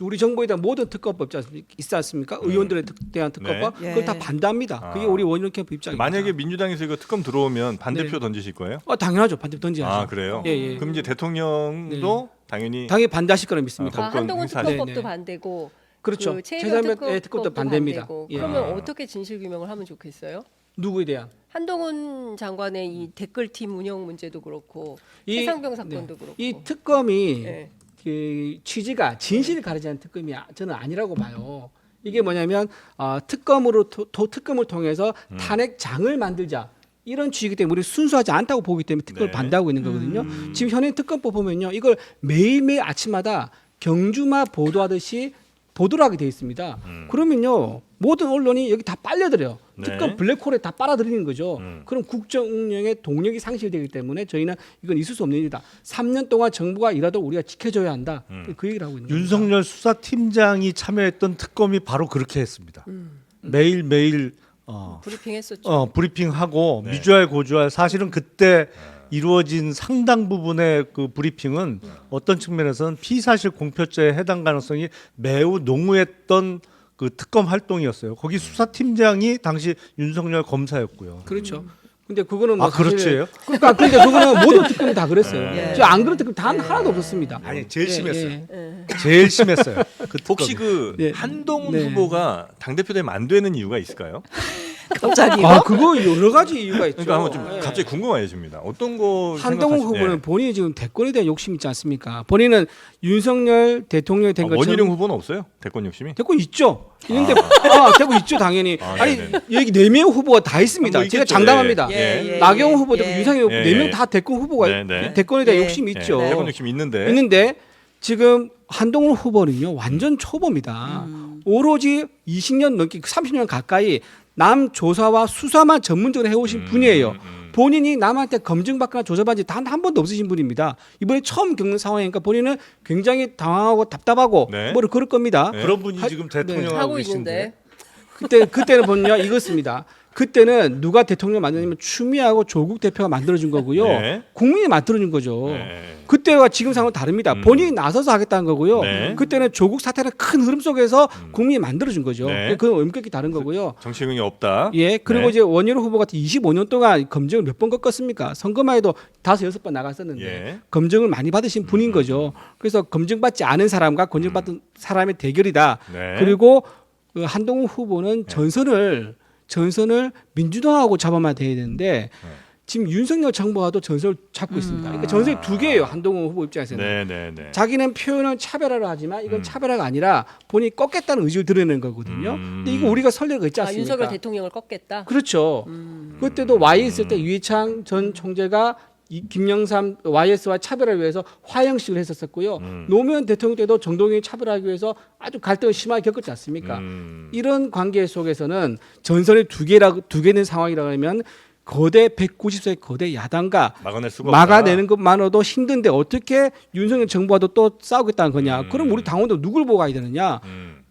우리 정부에 대한 모든 특검법 있지 않습니까? 의원들에 대한 특검법 네. 그걸 다 반대합니다. 그게 우리 원희룡 캠프 입장입니다. 만약에 민주당에서 이거 특검 들어오면 반대표 네. 던지실 거예요? 당연하죠. 반대 던져야죠. 아 그래요? 예. 그럼 이제 대통령도 당연히 당연히 반대하실 거라 믿습니다. 아, 한동훈 행사를- 특검법도 네. 반대고 그렇죠. 그 최상병 최상병 특검도 반대입니다. 반대고. 예. 그러면 어떻게 진실 규명을 하면 좋겠어요? 누구에 대한? 한동훈 장관의 이 댓글팀 운영 문제도 그렇고 최상병 사건도 그렇고 이 특검이 네. 그 취지가 진실을 가리자는 특검이 저는 아니라고 봐요. 이게 뭐냐면 특검을 통해서 탄핵장을 만들자. 이런 취지이기 때문에 우리 순수하지 않다고 보기 때문에 특검을 네. 반대하고 있는 거거든요. 지금 현행 특검법 보면요. 이걸 매일매일 아침마다 경주마 보도하듯이 보도를 하게 돼 있습니다. 그러면요. 모든 언론이 여기 다 빨려들어요. 네. 특검 블랙홀에 다 빨아들이는 거죠. 그럼 국정 운영의 동력이 상실되기 때문에 저희는 이건 있을 수 없는 일이다. 3년 동안 정부가 일하도 우리가 지켜줘야 한다. 그 얘기를 하고 있는 겁니다. 윤석열 수사팀장이 참여했던 특검이 바로 그렇게 했습니다. 매일매일 브리핑했었죠. 브리핑하고 네. 미주알 고주알 사실은 그때 이루어진 상당 부분의 그 브리핑은 어떤 측면에서는 피사실 공표죄에 해당 가능성이 매우 농후했던 그 특검 활동이었어요. 거기 수사팀장이 당시 윤석열 검사였고요. 그렇죠. 근데 그거는 뭐 그렇지요? 그러니까 근데 그거는 모든 특검이 다 그랬어요. 예. 안 그런 특검 단 하나도 없었습니다. 아니 제일 예, 심했어요. 예. 제일 심했어요. 그 혹시 특검이. 그 네. 한동훈 네. 후보가 당 대표 되면 안 되는 이유가 있을까요? 갑자기 그거 여러 가지 이유가 있죠. 그러니까 한번 좀 예. 갑자기 궁금해집니다. 어떤 거 한동훈 후보는 본인이 지금 대권에 대한 욕심 있지 않습니까? 본인은 윤석열 대통령이 된 것처럼 원희룡 후보는 없어요? 대권 욕심이? 대권 있죠. 있는데 되고 있죠 당연히. 아, 아니 네네. 여기 4명 후보가 다 있습니다. 뭐 제가 있겠죠. 장담합니다. 예. 나경원 후보 되고 예. 유상현 후보 예. 4명 다 대권 후보가 네. 대권에 대한 예. 욕심이 예, 있죠. 대권 욕심이 있는데. 있는데 지금 한동훈 후보는요 완전 초보입니다. 오로지 20년 넘게 30년 가까이 남 조사와 수사만 전문적으로 해오신 분이에요. 본인이 남한테 검증받거나 조사받은 지 단 한 번도 없으신 분입니다. 이번에 처음 겪는 상황이니까 본인은 굉장히 당황하고 답답하고 네. 뭐를 그럴 겁니다. 네. 그런 분이 지금 대통령 하고 있는데 그때는 보면요 이것입니다. 그때는 누가 대통령 만드냐면 추미애하고 조국 대표가 만들어준 거고요. 네. 국민이 만들어준 거죠. 네. 그때와 지금 상황은 다릅니다. 본인이 나서서 하겠다는 거고요. 네. 그때는 조국 사태는 큰 흐름 속에서 국민이 만들어준 거죠. 네. 그건 엄격히 다른 거고요. 정치경이 없다. 예, 그리고 네. 이제 원희룡 후보 같은 25년 동안 검증을 몇 번 꺾었습니까? 선거만 해도 5-6번 나갔었는데 예. 검증을 많이 받으신 분인 거죠. 그래서 검증받지 않은 사람과 검증받은 사람의 대결이다. 네. 그리고 그 한동훈 후보는 전선을 민주당하고 잡아만 돼야 되는데 지금 윤석열 정부와도 전선을 잡고 있습니다. 그러니까 전선이 두 개예요. 한동훈 후보 입장에서는. 네. 자기는 표현은 차별화를 하지만 이건 차별화가 아니라 본인이 꺾겠다는 의지를 드러내는 거거든요. 근데 이거 우리가 설레가 있지 않습니까? 윤석열 대통령을 꺾겠다. 그렇죠. 그때도 Y 있을 때 유이창 전 총재가 김영삼 YS와 차별을 위해서 화형식을 했었었고요. 노무현 대통령 때도 정동영이 차별하기 위해서 아주 갈등을 심하게 겪었지 않습니까? 이런 관계 속에서는 전선이 두 개는 상황이라고 하면 거대 190석 거대 야당과 막아낼 수가 막아내는 없다. 것만으로도 힘든데 어떻게 윤석열 정부와도 또 싸우겠다는 거냐? 그럼 우리 당원들 누굴 보고 가야 되느냐?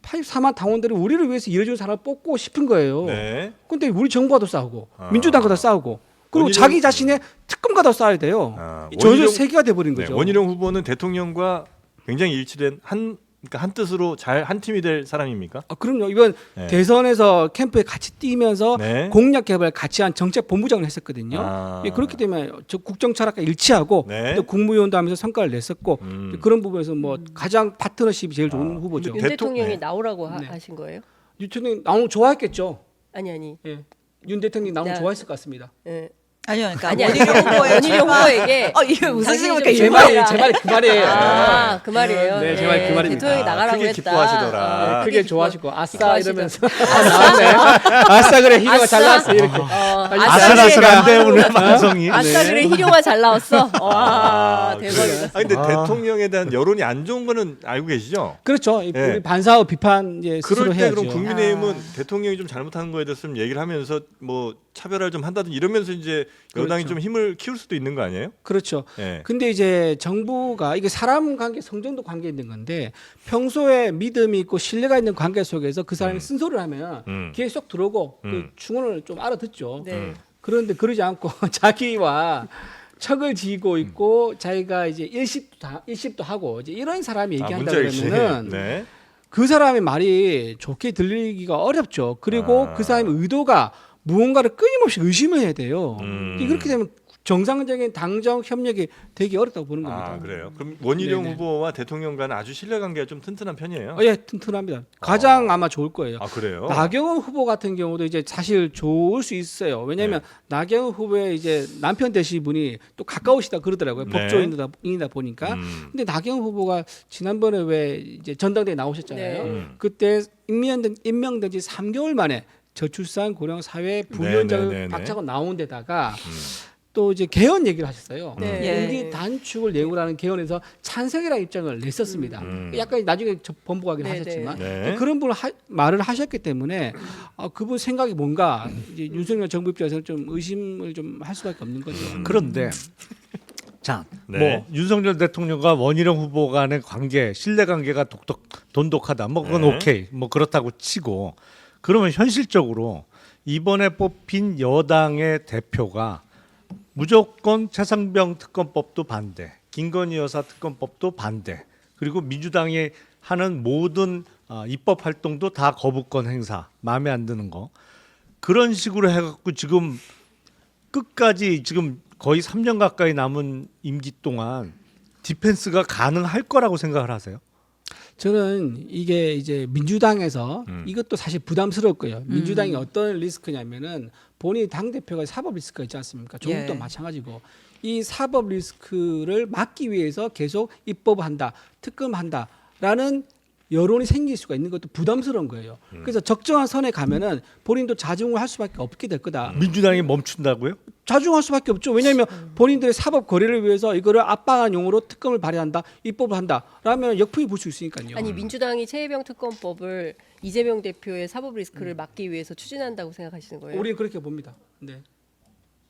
84만 당원들이 우리를 위해서 일해준 사람을 뽑고 싶은 거예요. 네. 근데 우리 정부와도 싸우고 아. 민주당과도 싸우고 그리고 원희룡- 자기 자신의 특검과도 싸워야 돼요. 아, 전혀 원희룡- 세계가 돼버린 네, 거죠. 원희룡 후보는 대통령과 굉장히 일치된 그러니까 한 뜻으로 잘 한 팀이 될 사람입니까? 아, 그럼요. 이번 네. 대선에서 캠프에 같이 뛰면서 네. 공약 개발 같이 한 정책 본부장을 했었거든요. 아. 예, 그렇기 때문에 저 국정 철학과 일치하고 네. 또 국무위원도 하면서 성과를 냈었고 그런 부분에서 뭐 가장 파트너십이 제일 좋은 아, 후보죠. 근데 윤 대통- 대통령이 네. 나오라고 네. 하신 거예요? 윤 대통령 나오면 좋아했겠죠. 아니. 예. 윤 대통령이 나오면 네. 좋아했을 것 같습니다. 예. 아니요, 그러니까 아니, 원희룡 후보의 원희룡 후보에게 이거 웃으시니까 당신이 제 좀 말이 좋아해라. 제 말이 그 말이에요. 아, 그 말이에요. 네, 제 말이 그 말입니다. 대통령이 나가라고 크게 했다. 기뻐하시더라. 어, 크게 좋아하시고 아싸 기뻐하시더라. 이러면서 나왔네. 아싸 그래 희룡아 잘 나왔어 이렇게. 아슬아슬한데 오늘 방송이. 아싸 네. 그래 희룡아 잘 나왔어. 와 아, 대박이다. 그래요? 아, 근데 아. 대통령에 대한 여론이 안 좋은 거는 알고 계시죠? 그렇죠. 네. 우리 반사와 비판 이제 스스로 그럴 때 해야죠. 그럼 국민의힘은 대통령이 좀 잘못하는 거에 대해서 좀 얘기를 하면서 뭐 차별화를 좀 한다든지 이러면서 이제 여당이 그렇죠. 좀 힘을 키울 수도 있는 거 아니에요? 그렇죠. 예. 근데 이제 정부가 이게 사람 관계, 성정도 관계 있는 건데 평소에 믿음이 있고 신뢰가 있는 관계 속에서 그 사람이 쓴소리를 하면 귀에 쏙 들어오고 그 충원을 좀 알아듣죠. 네. 그런데 그러지 않고 자기와 척을 지고 있고 자기가 이제 일십도 하고 이제 이런 사람이 얘기한다 문제의식이. 그러면은 네. 그 사람의 말이 좋게 들리기가 어렵죠. 그리고 그 사람의 의도가 무언가를 끊임없이 의심을 해야 돼요. 그렇게 되면 정상적인 당정 협력이 되게 어렵다고 보는 겁니다. 아 그래요. 그럼 원희룡 네네. 후보와 대통령 간은 아주 신뢰관계가 좀 튼튼한 편이에요. 예, 튼튼합니다. 가장 아마 좋을 거예요. 아 그래요. 나경원 후보 같은 경우도 이제 사실 좋을 수 있어요. 왜냐하면 네. 나경원 후보의 이제 남편 되신 분이 또 가까우시다 그러더라고요. 네. 법조인이다 보니까. 근데 나경원 후보가 지난번에 왜 이제 전당대회 나오셨잖아요. 네. 그때 임명된 지 3개월 만에 저출산 고령 사회 부위원장을 네네네네. 박차고 나온 데다가 또 이제 개헌 얘기를 하셨어요. 네. 임기 단축을 내용으로 하는 개헌에서 찬성이라는 입장을 냈었습니다. 약간 나중에 번복하긴 네네. 하셨지만 네. 그런 분 말을 하셨기 때문에 그분 생각이 뭔가 이제 윤석열 정부 입장에서는 좀 의심을 좀 할 수밖에 없는 거죠. 그런데 자, 네. 뭐 윤석열 대통령과 원희룡 후보 간의 관계, 신뢰 관계가 돈독하다. 뭐 그건 네. 오케이. 뭐 그렇다고 치고 그러면 현실적으로 이번에 뽑힌 여당의 대표가 무조건 최상병 특검법도 반대, 김건희 여사 특검법도 반대, 그리고 민주당이 하는 모든 입법 활동도 다 거부권 행사, 마음에 안 드는 거 그런 식으로 해갖고 지금 끝까지 지금 거의 3년 가까이 남은 임기 동안 디펜스가 가능할 거라고 생각을 하세요? 저는 이게 이제 민주당에서 이것도 사실 부담스러울 거예요. 민주당이 어떤 리스크냐면은 본인이 당 대표가 사법 리스크가 있지 않습니까? 조국도 예. 마찬가지고 이 사법 리스크를 막기 위해서 계속 입법한다, 특검한다라는 여론이 생길 수가 있는 것도 부담스러운 거예요. 그래서 적정한 선에 가면은 본인도 자중을 할 수밖에 없게 될 거다. 민주당이 멈춘다고요? 자중할 수밖에 없죠. 왜냐하면 본인들의 사법 거래를 위해서 이거를 압박한 용어로 특검을 발휘한다, 입법을 한다라면 역풍이 불 수 있으니까요. 아니 민주당이 최혜병 특검법을 이재명 대표의 사법 리스크를 막기 위해서 추진한다고 생각하시는 거예요? 우리는 그렇게 봅니다. 네.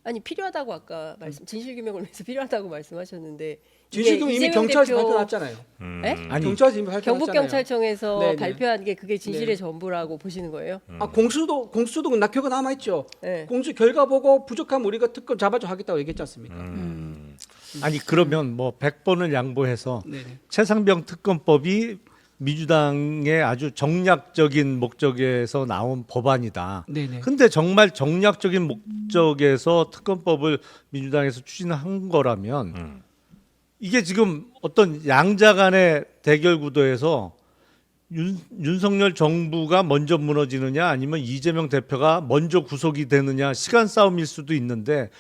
아니 필요하다고 아까 진실규명을 위해서 필요하다고 말씀하셨는데 진실금 이미 이재명 경찰에서 대표- 발표났잖아요. 네? 아니 경찰에서 이미 발표났잖아요. 경북경찰청에서 네네. 발표한 게 그게 진실의 네. 전부라고 보시는 거예요? 공수도 낙표가 남아 있죠. 네. 공수 결과 보고 부족하면 우리가 특검 잡아줘 하겠다고 얘기했지 않습니까? 아니 그러면 뭐 100번을 양보해서 네네. 최상병 특검법이 민주당의 아주 정략적인 목적에서 나온 법안이다. 네네. 근데 정말 정략적인 목적에서 특검법을 민주당에서 추진한 거라면 이게 지금 어떤 양자 간의 대결 구도에서 윤석열 정부가 먼저 무너지느냐 아니면 이재명 대표가 먼저 구속이 되느냐 시간 싸움일 수도 있는데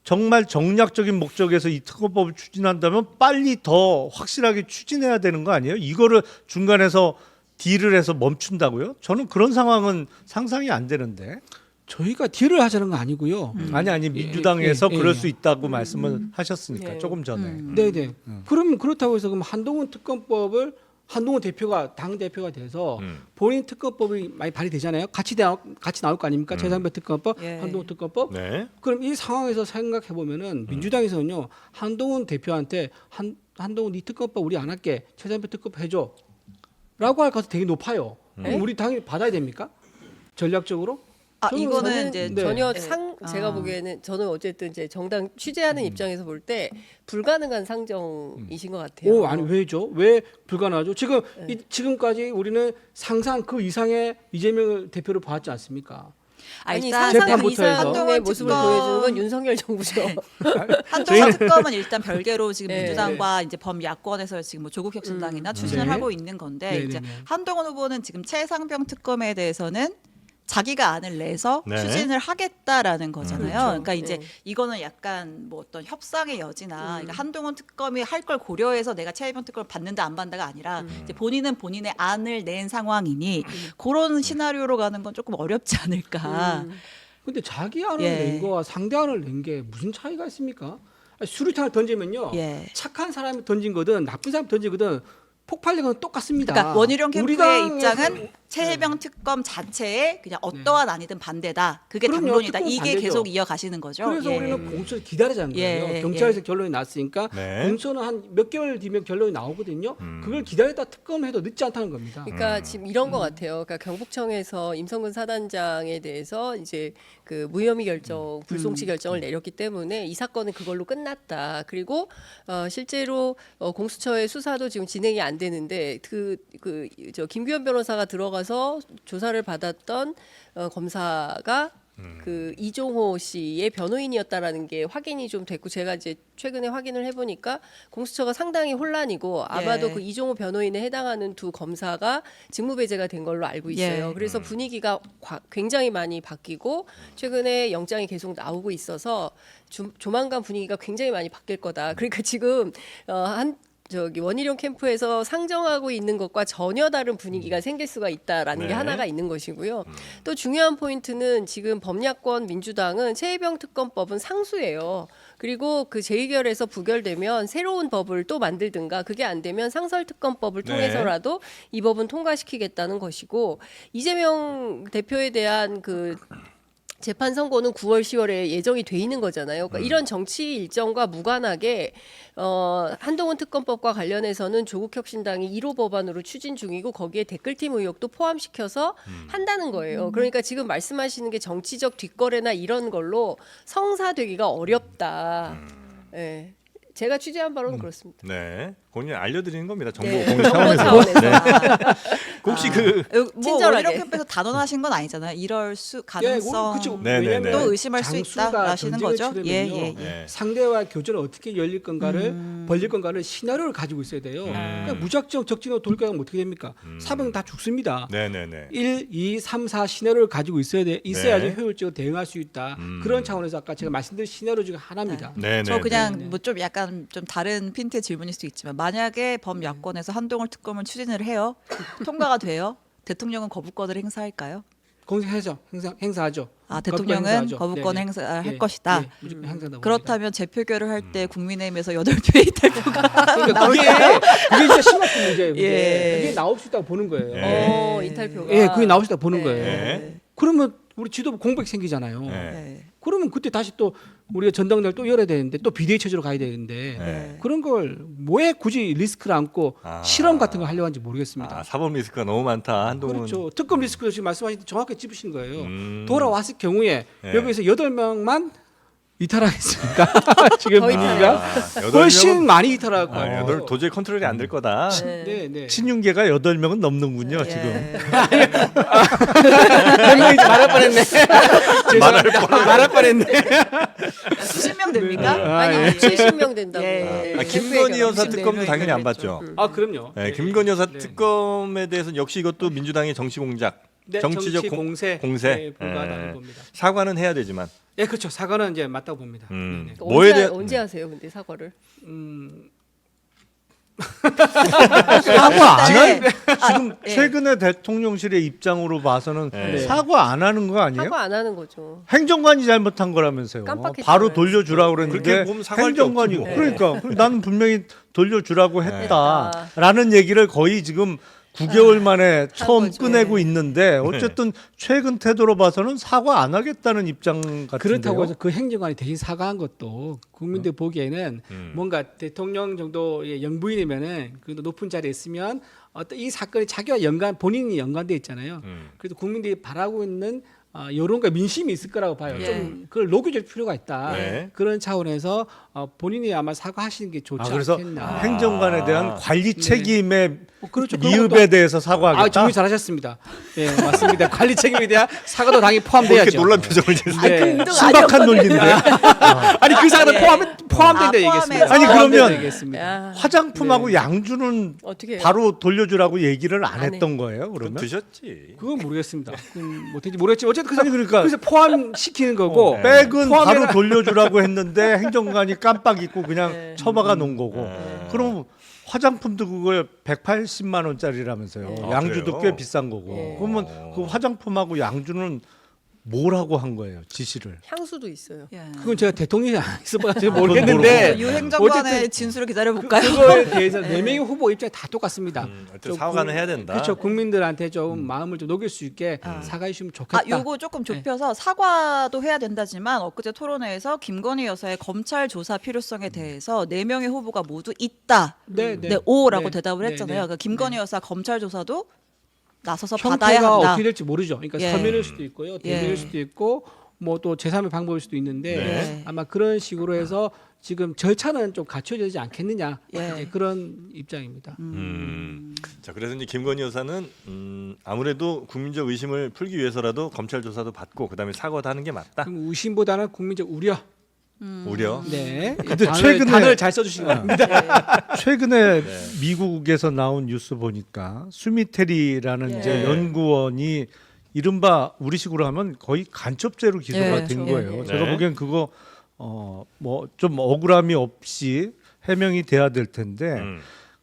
정말 정략적인 목적에서 이 특검법을 추진한다면 빨리 더 확실하게 추진해야 되는 거 아니에요? 이거를 중간에서 딜을 해서 멈춘다고요? 저는 그런 상황은 상상이 안 되는데. 저희가 딜을 하자는 건 아니고요. 아니 민주당에서 예, 예, 그럴 예. 수 있다고 말씀을 하셨으니까 예. 조금 전에. 네네. 그럼 그렇다고 해서 그럼 한동훈 특검법을 한동훈 대표가 당 대표가 돼서 본인 특검법이 많이 발의되잖아요. 같이 나올 거 아닙니까? 최상병 특검법, 예. 한동훈 특검법. 네. 그럼 이 상황에서 생각해 보면은 민주당에서는요 한동훈 대표한테 한동훈 네 특검법 우리 안 할게 최상병 특검 해줘라고 할 가능성이 되게 높아요. 그럼 우리 당연히 받아야 됩니까? 전략적으로? 아 저는 이거는 저는 이제 네. 전혀 네. 제가 아. 보기에는 저는 어쨌든 이제 정당 취재하는 입장에서 볼 때 불가능한 상정이신 것 같아요. 오 아니 왜죠? 왜 불가능하죠? 지금 지금까지 우리는 상상 그 이상의 이재명 대표를 봐왔지 않습니까? 아니 일단 상상 그 재판부터 해서. 이상의 한동훈 모습을 특검- 보여주는 건 윤석열 정부죠. 한동훈 특검은 일단 별개로 지금 네. 민주당과 이제 범야권에서 지금 뭐 조국혁신당이나 추진을 네. 하고 있는 건데 네, 이제 네, 네. 한동훈 후보는 지금 최상병 특검에 대해서는 자기가 안을 내서 네. 추진을 하겠다라는 거잖아요. 그렇죠. 그러니까 이제 네. 이거는 약간 뭐 어떤 협상의 여지나 그러니까 한동훈 특검이 할 걸 고려해서 내가 최상병 특검을 받는다 안 받는다가 아니라 이제 본인은 본인의 안을 낸 상황이니 그런 시나리오로 가는 건 조금 어렵지 않을까. 근데 자기 안을 예. 낸 거와 상대 안을 낸 게 무슨 차이가 있습니까? 아니, 수류탄을 던지면요 예. 착한 사람이 던진 거든 나쁜 사람이 던진 거든 폭발력은 똑같습니다. 그러니까 원희룡 우리 캠프의 당에서- 입장은 최해병 특검 자체에 그냥 어떠한 아니든 반대다. 그게 그럼요. 당론이다. 특검 이게 반대죠. 계속 이어가시는 거죠. 그래서 예. 우리는 공수를 기다리자는 거예요. 예, 경찰에서 결론이 났으니까 네. 공수는 한 몇 개월 뒤면 결론이 나오거든요. 그걸 기다렸다 특검해도 늦지 않다는 겁니다. 그러니까 지금 이런 것 같아요. 그러니까 경북청에서 임성근 사단장에 대해서 이제 그 무혐의 결정, 불송치 결정을 내렸기 때문에 이 사건은 그걸로 끝났다. 그리고 실제로 공수처의 수사도 지금 진행이 안 되는데 저 김규현 변호사가 들어가서 조사를 받았던 검사가 그 이종호 씨의 변호인이었다라는 게 확인이 좀 됐고 제가 이제 최근에 확인을 해보니까 공수처가 상당히 혼란이고 아마도 예. 그 이종호 변호인에 해당하는 두 검사가 직무배제가 된 걸로 알고 있어요. 예. 그래서 분위기가 굉장히 많이 바뀌고 최근에 영장이 계속 나오고 있어서 조만간 분위기가 굉장히 많이 바뀔 거다. 그러니까 지금 원희룡 캠프에서 상정하고 있는 것과 전혀 다른 분위기가 생길 수가 있다라는 네. 게 하나가 있는 것이고요. 또 중요한 포인트는 지금 범야권 민주당은 최해병 특검법은 상수예요. 그리고 그 재의결에서 부결되면 새로운 법을 또 만들든가 그게 안 되면 상설특검법을 네. 통해서라도 이 법은 통과시키겠다는 것이고 이재명 대표에 대한 그 재판 선고는 9월, 10월에 예정이 돼 있는 거잖아요. 그러니까 이런 정치 일정과 무관하게 한동훈 특검법과 관련해서는 조국혁신당이 1호 법안으로 추진 중이고 거기에 댓글팀 의혹도 포함시켜서 한다는 거예요. 그러니까 지금 말씀하시는 게 정치적 뒷거래나 이런 걸로 성사되기가 어렵다. 예. 제가 취재한 바로는 그렇습니다. 네. 본인 알려드리는 겁니다. 정보 네, 공유 정보 차원에서. 차원에서. 네. 혹시 뭐 친절하게. 원희룡 캠프에서 단언하신 건 아니잖아요. 이럴 수 예, 가능성 그렇죠. 네, 네, 왜냐하면 네. 또 의심할 수 장수가 있다 하시는 전쟁을 거죠. 치르면요. 예. 네. 상대와 교전을 어떻게 열릴 건가를 벌릴 건가를 시나리오를 가지고 있어야 돼요. 그러니까 무작정 적진으로 돌격하면 어떻게 됩니까? 사병 다 죽습니다. 네네네. 1, 2, 3, 4 시나리오를 가지고 있어야지 네. 효율적으로 대응할 수 있다. 그런 차원에서 아까 제가 말씀드린 시나리오 중에 하나입니다. 네네. 저 그냥 네. 뭐 좀 약간 좀 다른 핀트의 질문일 수도 있지만 만약에 범야권에서 한동훈 특검을 추진을 해요. 통과가 돼요. 대통령은 거부권을 행사할까요? 공세하죠. 행사하죠. 아 대통령은 거부권 행사할 것이다. 네, 무조건 행사한다고 그렇다면 재표결을 할 때 국민의힘에서 8표의 이탈표가 봅니다. 그러니까 그게 진짜 심각한 문제예요. 예. 그게 나올 수 있다고 보는 거예요. 네. 이탈표가. 예, 그게 나올 수 있다고 보는 네. 거예요. 네. 그러면 우리 지도부 공백 생기잖아요. 네. 네. 그러면 그때 다시 또 우리가 전당대회를 또 열어야 되는데 또 비대위 체제로 가야 되는데 네. 그런 걸 왜 굳이 리스크를 안고 실험 같은 걸 하려고 하는지 모르겠습니다. 사법 리스크가 너무 많다. 한동훈. 그렇죠. 특검 리스크도 지금 말씀하신 정확히 짚으신 거예요. 음. 돌아왔을 경우에 네. 여기서 8명만 이탈하겠습니까? 지금 거의 분위기가 훨씬 많이 이탈할 거예요. 도저히 컨트롤이 안 될 거다. 네, 네. 친윤계가 8명은 넘는군요, 예. 지금. 명이 말할 뻔했네. 죄송합니다. 말할 뻔했네. 수십 명 됩니까? 아니 70명 된다고. 예. 김건희 여사 64 특검도 명이 당연히 안 걸렸죠. 받죠. 아, 그럼요. 네, 네. 김건희 여사 네. 특검에 대해서는 역시 이것도 민주당의 정치 공작, 네, 정치적 정치 공세, 공세. 네, 불가하다는 예. 겁니다. 사과는 해야 되지만. 예, 그렇죠. 사과는 이제 맞다고 봅니다. 음. 네, 네. 뭐에 대한 언제 하세요, 근데 사과를? 사과 안 할? 네. 지금 예. 최근에 대통령실의 입장으로 봐서는 네. 사과 안 하는 거 아니에요? 사과 안 하는 거죠. 행정관이 잘못한 거라면서요. 깜빡했잖아요. 바로 돌려주라고 그렇게 그랬는데 보면 사과할 게 행정관이 없지 뭐. 그러니까 나는 분명히 돌려주라고 네. 했다라는 얘기를 거의 지금 9개월 만에 처음 거죠. 꺼내고 네. 있는데 어쨌든 최근 태도로 봐서는 사과 안 하겠다는 입장 같은데요. 그렇다고 해서 그 행정관이 대신 사과한 것도 국민들 보기에는 뭔가 대통령 정도의 영부인이면은 그 높은 자리에 있으면 어떤 이 사건이 자기와 본인이 연관돼 있잖아요. 그래서 국민들이 바라고 있는 여론과 민심이 있을 거라고 봐요. 예. 좀 그걸 녹여줄 필요가 있다. 네. 그런 차원에서 본인이 아마 사과하시는 게 좋지 그래서 않겠나. 행정관에 대한 관리 책임의 그렇죠. 그런 미흡에 것도- 대해서 사과하겠다. 정리 잘하셨습니다. 예, 맞습니다. 관리 책임에 대한 사과도 당연히 뭐 포함돼야죠. 이렇게 놀란 표정을 짓는 네. 신박한 논리인데. 아니 그 사과도 포함된다 포함해서. 얘기했습니다. 아니, 그러면 포함된다 얘기했습니다. 야, 화장품하고 네. 양주는 어떻게 해요? 바로 돌려주라고 얘기를 안 안 했던 거예요. 거 그러면 드셨지. 그건 모르겠습니다. 그건 못했지 모르겠지. 어쨌든 아니, 그러니까 그래서 포함시키는 거고 네. 백은 포함해라. 바로 돌려주라고 했는데 행정관이 깜빡 잊고 그냥 네. 처박아 놓은 거고. 네. 그럼 화장품도 그걸 180만 원짜리라면서요. 네. 양주도 그래요? 꽤 비싼 거고. 네. 그러면 그 화장품하고 양주는 뭐라고 한 거예요? 지시를. 향수도 있어요. 예. 그건 제가 대통령이 있어봐서 그건 모르겠는데 유 행정관의 어쨌든 진술을 기다려 볼까요? 그거에 대해서 네 명의 후보 입장이 다 똑같습니다. 어쨌든 좀 사과는 해야 된다. 그렇죠. 국민들한테 좀 마음을 좀 녹일 수 있게 사과해 주시면 좋겠다. 요거 조금 좁혀서 사과도 해야 된다지만 엊그제 토론회에서 김건희 여사의 검찰 조사 필요성에 대해서 4명의 후보가 모두 있다. 네, 네, 오라고 네, 대답을 네, 했잖아요. 네. 그러니까 김건희 여사 검찰 조사도 나서서 받아야 형태가 한다. 어떻게 될지 모르죠. 그러니까 예. 서면일 수도 있고요, 대면일 예. 수도 있고 뭐 또 제3의 방법일 수도 있는데 네. 아마 그런 식으로 해서 지금 절차는 좀 갖춰져야 되지 않겠느냐 예. 이제 그런 입장입니다. 자, 그래서 이제 김건희 여사는 아무래도 국민적 의심을 풀기 위해서라도 검찰 조사도 받고 그다음에 사과도 하는 게 맞다. 그럼 의심보다는 국민적 우려. 우려. 네. 근데 단어를 잘 써주신 것 같습니다. 최근에 네. 미국에서 나온 뉴스 보니까 수미테리라는 예. 이제 연구원이 이른바 우리식으로 하면 거의 간첩죄로 기소가 예, 된 그렇죠. 거예요. 네. 제가 보기엔 그거 뭐 좀 억울함이 없이 해명이 돼야 될 텐데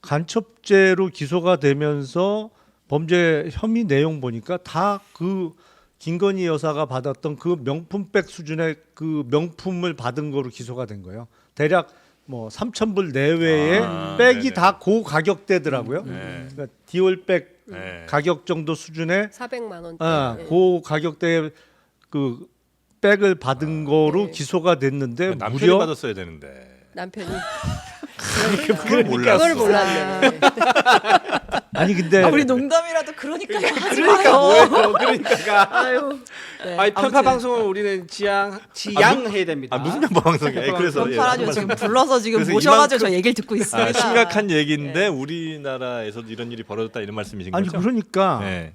간첩죄로 기소가 되면서 범죄 혐의 내용 보니까 다 그 김건희 여사가 받았던 그 명품백 수준의 그 명품을 받은 거로 기소가 된 거예요. 대략 뭐 3,000불 내외의 백이 네네. 다 고 가격대더라고요. 네. 그러니까 디올백 네. 가격 정도 수준의 400만 원대. 네. 고 가격대의 그 백을 받은 거로 네. 기소가 됐는데 남편이 무려 받았어야 되는데. 남편이 그걸 몰랐어. 그걸 몰랐네. 아니 근데 우리 농담이라도 그러니까요. 하지 그러니까 마요. 뭐예요? 그러니까가. 아유. 네, 아니 편파 아무튼 방송을 우리는 지양해야 됩니다. 무슨 편파 방송이야? 그래서 편파 라디오 지금 불러서 지금 그래서 모셔가지고 이만큼- 저 얘기를 듣고 있습니다. 심각한 얘기인데 우리나라에서도 이런 일이 벌어졌다 이런 말씀이신 아니 거죠? 그러니까 네.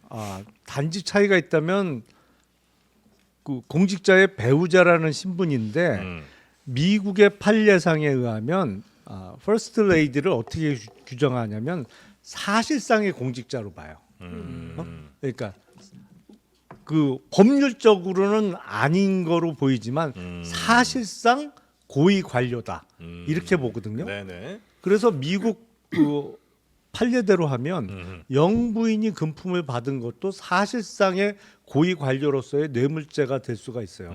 단지 차이가 있다면 그 공직자의 배우자라는 신분인데 미국의 판례상에 의하면 퍼스트 레이디를 어떻게 규정하냐면 사실상의 공직자로 봐요. 그러니까 그 법률적으로는 아닌 거로 보이지만 사실상 고위 관료다 이렇게 보거든요. 네네. 그래서 미국 그 판례대로 하면 영부인이 금품을 받은 것도 사실상의 고위 관료로서의 뇌물죄가 될 수가 있어요.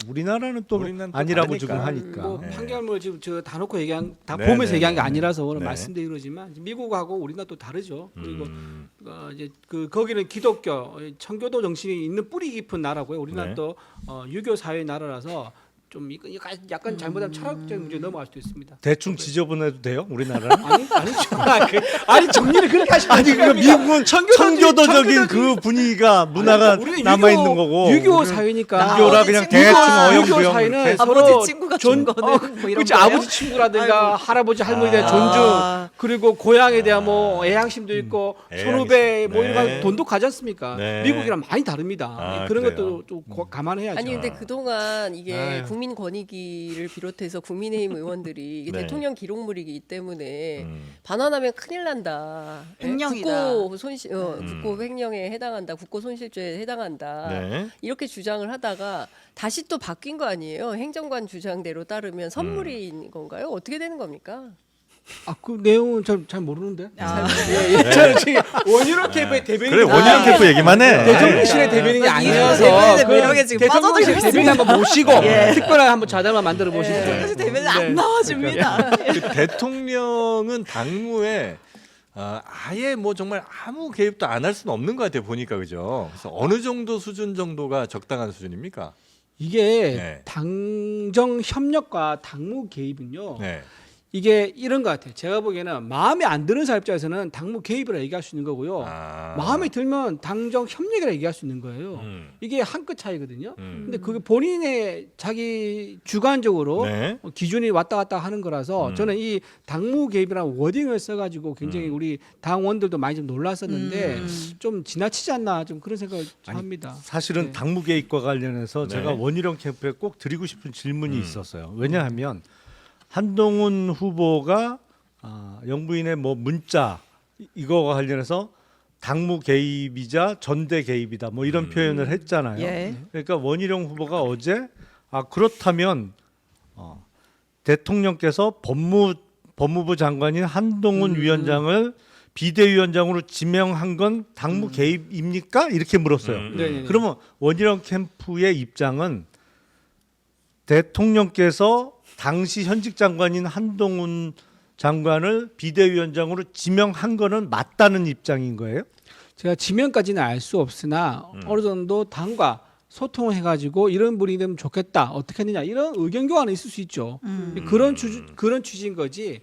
우리나라는 또 우리는 또 아니라고 다르니까. 지금 하니까. 뭐 네. 판결문을 지금 저 다 놓고 얘기한 다 네, 보면서 네, 얘기한 게 네. 아니라서 오늘 네. 말씀드린 거지만 미국하고 우리나라 또 다르죠. 그리고 이제 그 거기는 기독교 청교도 정신이 있는 뿌리 깊은 나라고요. 우리나라 네. 또 유교 사회 나라라서 좀 약간 잘못하면 철학적인 문제 넘어갈 수도 있습니다. 대충 지저분해도 돼요? 우리나라는? 아니죠. 아니 정리를 그렇게 하시면 아니 그 미국은 청교도적인 그 분위기가 문화가 우리는 남아 있는 거고. 유교 사회니까 유교라 그냥 대충 유교 어영부영 사회는 이렇게. 서로 아버지 친구가 준 거는 뭐 이런 그렇지 거예요? 아버지 친구라든가 할아버지 할머니에 대한 존중 그리고 고향에 대한 뭐 애향심도 있고 선후배 뭐 이런 네. 거 돈도 가지 않습니까? 네. 미국이랑 많이 다릅니다. 그런 그래요? 것도 좀 감안해야죠. 아니 근데 그동안 이게 아유. 국민권익위를 비롯해서 국민의힘 의원들이 이게 네. 대통령 기록물이기 때문에 반환하면 큰일 난다. 횡령이다. 국고 횡령에 해당한다. 국고 손실죄에 해당한다. 네. 이렇게 주장을 하다가 다시 또 바뀐 거 아니에요? 행정관 주장대로 따르면 선물인 건가요? 어떻게 되는 겁니까? 그 내용은 잘 모르는데. 아. 저는 지금 원희룡 캠프의 대변인. 그래 원희룡 캠프 얘기만 해. 대통령실의 대변인이 아니어서 대변인의 매력에 지금 대통령실 빠져들고 대변인 한번 모시고 예. 특별한 한번 좌담을 만들어 보시죠. 사실 대변인 네. 안 나와줍니다. 그 대통령은 당무에 아예 뭐 정말 아무 개입도 안 할 수는 없는 것 같아요 보니까 그죠. 그래서 어느 정도 수준 정도가 적당한 수준입니까? 이게 네. 당정 협력과 당무 개입은요. 네. 이게 이런 것 같아요. 제가 보기에는 마음에 안 드는 사람 입장에서는 당무 개입이라 얘기할 수 있는 거고요. 마음에 들면 당정 협력이라 얘기할 수 있는 거예요. 이게 한 끗 차이거든요. 근데 그게 본인의 자기 주관적으로 네. 기준이 왔다 갔다 하는 거라서 저는 이 당무 개입이라는 워딩을 써가지고 굉장히 우리 당원들도 많이 좀 놀랐었는데 좀 지나치지 않나 좀 그런 생각을 좀 합니다. 사실은 네. 당무 개입과 관련해서 네. 제가 원희룡 캠프에 꼭 드리고 싶은 질문이 있었어요. 왜냐하면 한동훈 후보가 영부인의 뭐 문자 이거와 관련해서 당무 개입이자 전대 개입이다 뭐 이런 표현을 했잖아요. 예. 그러니까 원희룡 후보가 어제 그렇다면 대통령께서 법무부 장관인 한동훈 위원장을 비대위원장으로 지명한 건 당무 개입입니까? 이렇게 물었어요. 네. 그러면 원희룡 캠프의 입장은 대통령께서 당시 현직 장관인 한동훈 장관을 비대위원장으로 지명한 거는 맞다는 입장인 거예요? 제가 지명까지는 알 수 없으나 어느 정도 당과 소통해가지고 이런 분이 되면 좋겠다 어떻게 했느냐 이런 의견 교환은 있을 수 있죠. 그런 취지인 거지.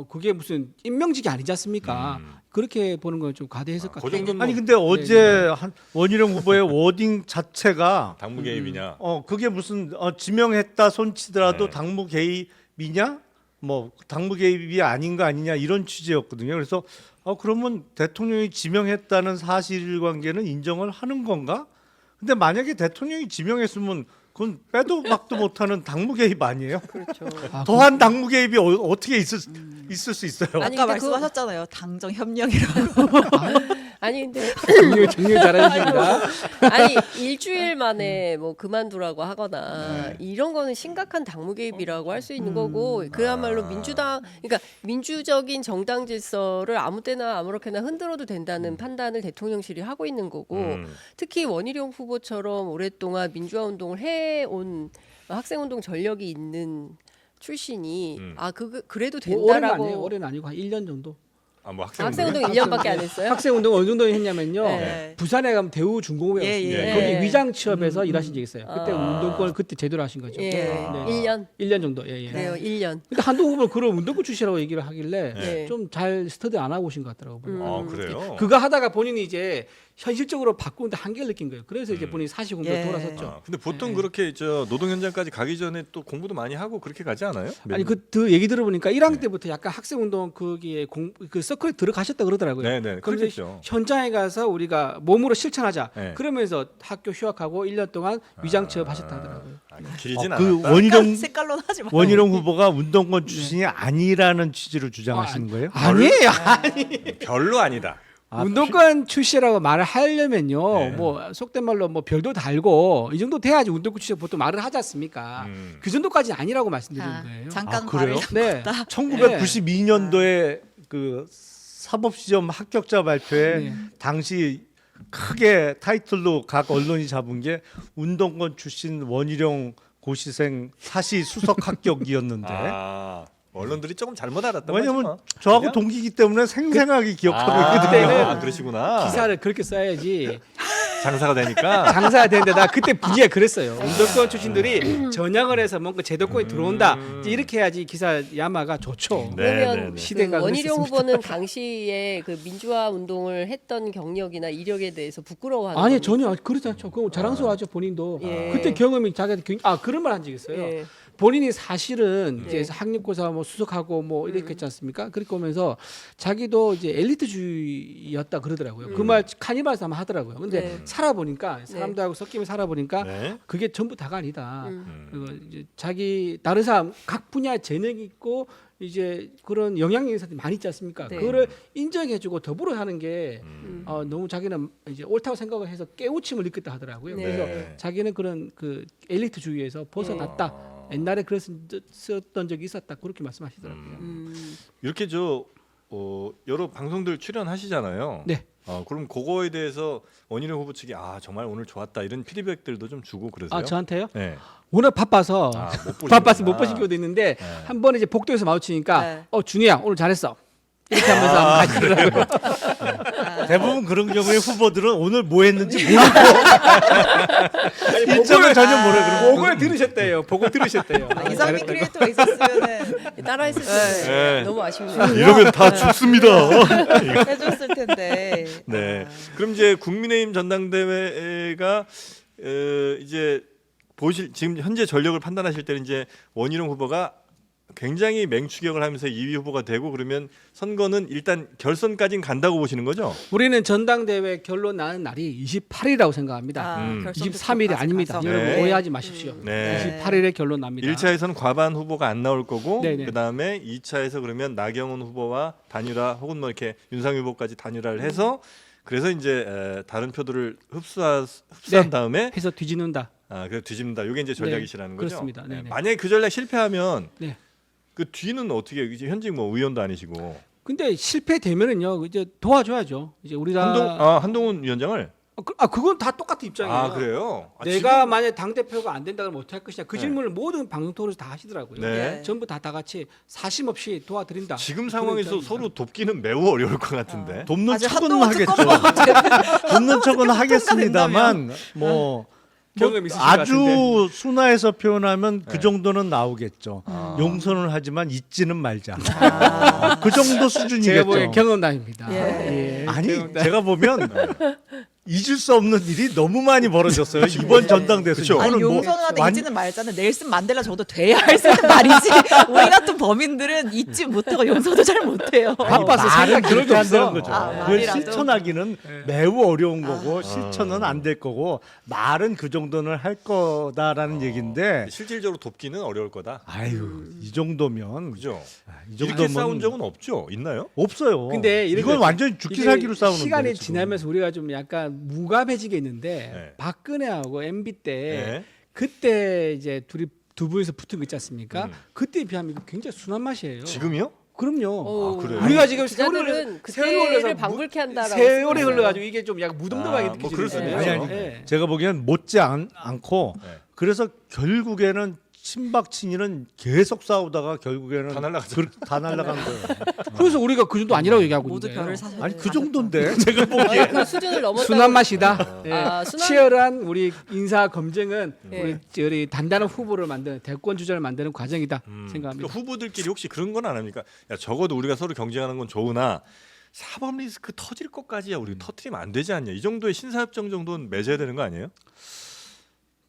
그게 무슨 임명직이 아니지 않습니까? 그렇게 보는 건 좀 과대 해석 그 같아요. 정도는 아니 근데 어제 원희룡 후보의 워딩 자체가 당무 개입이냐? 그게 무슨 지명했다 손치더라도 네. 당무 개입이냐? 뭐 당무 개입이 아닌 거 아니냐 이런 취지였거든요. 그래서 그러면 대통령이 지명했다는 사실관계는 인정을 하는 건가? 근데 만약에 대통령이 지명했으면 그건 빼도 박도 못하는 당무 개입 아니에요? 그렇죠. 더한 당무 개입이 어떻게 있을 수 있어요? 아니, 아까 근데 그거- 말씀하셨잖아요. 당정 협력이라고. 아니 근데 정리 잘해주십니다. 아니 일주일 만에 뭐 그만두라고 하거나 이런 거는 심각한 당무 개입이라고 할 수 있는 거고 그야말로 민주당 그러니까 민주적인 정당 질서를 아무 때나 아무렇게나 흔들어도 된다는 판단을 대통령실이 하고 있는 거고 특히 원희룡 후보처럼 오랫동안 민주화 운동을 해온 학생운동 전력이 있는 출신이 그래도 올해는 된다라고 아니에요. 올해는 아니고 한 1년 정도. 뭐 학생운동 1년밖에 안 했어요? 학생운동 어느 정도 했냐면요. 네. 부산에 가면 대우 중공업이었습니다. 예, 예. 거기 예. 위장 취업해서 일하신 적이 있어요. 그때 아. 운동권을 그때 제대로 하신 거죠. 예, 네. 1년. 1년 정도. 예. 그래요, 1년. 근데 한동훈 후보는 그런 운동권 출신이라고 얘기를 하길래 네. 좀 잘 스터디 안 하고 오신 것 같더라고요. 그래요? 그거 하다가 본인이 이제 현실적으로 바꾸는데 한계를 느낀 거예요. 그래서 이제 본인이 사시 공부로 예. 돌아섰죠. 근데 보통 그렇게 노동 현장까지 가기 전에 또 공부도 많이 하고 그렇게 가지 않아요? 아니 그 얘기 들어보니까 1학년 때부터 약간 학생운동 거기에 그 서클에 들어가셨다 그러더라고요. 네네. 그럼 이제 그렇겠죠. 현장에 가서 우리가 몸으로 실천하자. 네. 그러면서 학교 휴학하고 1년 동안 위장 취업 하셨다 하더라고요. 길진 그 않았다. 색깔로는 하지 마요. 원희룡 후보가 운동권 출신이 아니라는 취지로 주장하시는 거예요? 아니에요. 별로 아니다. 운동권 출신이라고 말을 하려면요. 네. 뭐 속된 말로 뭐 별도 달고 이 정도 돼야지 운동권 출신 보통 말을 하지 않습니까? 그 정도까지는 아니라고 말씀드리는 거예요. 잠깐 그래요? 네. 1992년도에 그 사법시험 합격자 발표에 네. 당시 크게 타이틀로 각 언론이 잡은 게 운동권 출신 원희룡 고시생 사시 수석 합격이었는데 언론들이 조금 잘못 알았단 왜냐면 말이죠. 저하고 그냥? 동기이기 때문에 생생하게 기억하고 있거든요. 그때는 그러시구나. 기사를 그렇게 써야지 장사가 되니까. 장사가 되는데 나 그때 분위기가 그랬어요. 운동권 출신들이 전향을 해서 뭔가 제도권이 들어온다. 이제 이렇게 해야지 기사 야마가 좋죠. 네, 그러면 네. 시대가 그 원희룡 그랬었습니다. 후보는 당시에 그 민주화 운동을 했던 경력이나 이력에 대해서 부끄러워하는 아니 겁니까? 전혀 그렇지 않죠. 그거 자랑스러워하죠 본인도. 예. 그때 경험이 자기한테 그런 말 한 적이 있어요. 예. 본인이 사실은 예. 이제 학력고사 뭐 수석하고 뭐 이렇게 했지 않습니까? 그렇게 오면서 자기도 이제 엘리트주의였다 그러더라고요. 그 말 카니발에서 아마 하더라고요. 근데 네. 살아보니까 사람들하고 섞이면 살아보니까 네. 그게 전부 다가 아니다. 그리고 이제 자기 다른 사람 각 분야 재능이 있고 이제 그런 영향력 있는 사람들이 많이 있지 않습니까? 네. 그거를 인정해주고 더불어 사는 게 너무 자기는 이제 옳다고 생각을 해서 깨우침을 느꼈다 하더라고요. 네. 그래서 네. 자기는 그런 그 엘리트주의에서 벗어났다. 옛날에 그랬었던 적이 있었다 그렇게 말씀하시더라고요. 이렇게 여러 방송들 출연하시잖아요. 네. 그럼 그거에 대해서 원희룡 후보 측이 정말 오늘 좋았다 이런 피드백들도 좀 주고 그러세요? 아 저한테요? 네. 워낙 바빠서 못 바빠서 보시는구나. 못 보신 경우도 있는데 네. 한 번에 이제 복도에서 마주치니까 네. 준이야 오늘 잘했어 이렇게 하면서 가시더라고요. 대부분 그런 경우에 후보들은 오늘 뭐 했는지 모르고 일정을 전혀 모르고 보고를 들으셨대요. 보고 들으셨대요. 이상민 크리에이터가 있었으면은 따라했을 텐데 네. 너무 아쉽네요. 이러면 다 죽습니다. 해줬을 텐데. 네. 그럼 이제 국민의힘 전당대회가 이제 지금 현재 전력을 판단하실 때는 이제 원희룡 후보가 굉장히 맹추격을 하면서 2위 후보가 되고 그러면 선거는 일단 결선까지는 간다고 보시는 거죠? 우리는 전당대회 결론 나는 날이 28일이라고 생각합니다. 23일이 아닙니다. 가서. 여러분 네. 오해하지 마십시오. 네. 28일에 결론 납니다. 1차에서는 과반 후보가 안 나올 거고 네네. 그다음에 2차에서 그러면 나경원 후보와 단일화 혹은 뭐 이렇게 윤상현 후보까지 단일화를 해서 그래서 이제 다른 표들을 흡수한 네. 다음에 해서 뒤집는다. 그래서 뒤집는다. 이게 이제 전략이시라는 거죠. 그렇습니다. 네네. 만약에 그 전략 실패하면 네. 그 뒤는 어떻게 이제 현직 뭐 의원도 아니시고 근데 실패되면은요 이제 도와줘야죠. 이제 우리가 한동훈 위원장을 그건 다 똑같은 입장이에요. 그래요? 내가 지금- 만약 당 대표가 안 된다 그러면 어떻게 할 것이냐 그 질문을 모든 방송 토론에서 다 하시더라고요. 네. 전부 다 같이 사심 없이 도와드린다. 지금 그런 상황에서 입장입니다. 서로 돕기는 매우 어려울 것 같은데. 돕는 아직 척은 한동안 하겠죠. 특검 돕는 척은 하겠습니다만 뭐 경험 있으실 것 아주 같은데. 순화해서 표현하면 그 네. 정도는 나오겠죠. 아. 용서는 하지만 잊지는 말자. 그 정도 제가 수준이겠죠. 보기엔 경험담입니다. 예. 아니 경험담. 제가 보면 잊을 수 없는 일이 너무 많이 벌어졌어요. 이번 전당대회에서 그쵸. 아니 이거는 뭐 용서는 하되 완- 잊지는 말자는 넬슨 만델라 정도 돼야 할 수 있는 말이지. 우리 같은 범인들은 잊지 못하고 용서도 잘 못해요. 바빠서 말은 생각 그렇게 그렇게 한다는 없어. 거죠. 아, 그걸 말이라도. 실천하기는 매우 어려운 거고 실천은 안 될 거고 말은 그 정도는 할 거다라는 얘기인데 실질적으로 돕기는 어려울 거다. 아유 이 정도면 그죠? 이 이렇게 정도면 싸운 적은 없죠? 있나요? 없어요. 근데 이런 이건 거- 완전히 죽기 이게 살기로 싸우는 시간이 지나면서 우리가 좀 약간 무감해지게 있는데 네. 박근혜하고 MB 때 네. 그때 이제 두 분이서 붙은 거 있지 않습니까? 음. 그때에 비하면 이거 굉장히 순한 맛이에요. 지금요? 그럼요. 그래요? 우리가 지금 기자들은 그때를 방불케 한다라고 세월이 생각해요. 흘러가지고 이게 좀 약간 무덤덤하게 뭐 그럴 수도 느껴지는데. 있죠. 아니, 예. 제가 보기에는 못지 않고 네. 그래서 결국에는 친박 친이는 계속 싸우다가 결국에는 다 날아가죠. 다 날아간 거예요. 그래서 우리가 그 정도 아니라고 얘기하고 모두 있는데요. 별을 사서 아니 그 정도인데 제가 보기에 그 수준을 넘었다. 순한 맛이다. 예. 순한- 치열한 우리 인사 검증은 예. 우리 단단한 후보를 만드는 대권 주자를 만드는 과정이다 생각합니다. 그러니까 후보들끼리 혹시 그런 건 안 합니까? 야, 적어도 우리가 서로 경쟁하는 건 좋으나 사법 리스크 터질 것까지야 우리 터트리면 안 되지 않냐? 이 정도의 신사협정 정도는 맺어야 되는 거 아니에요?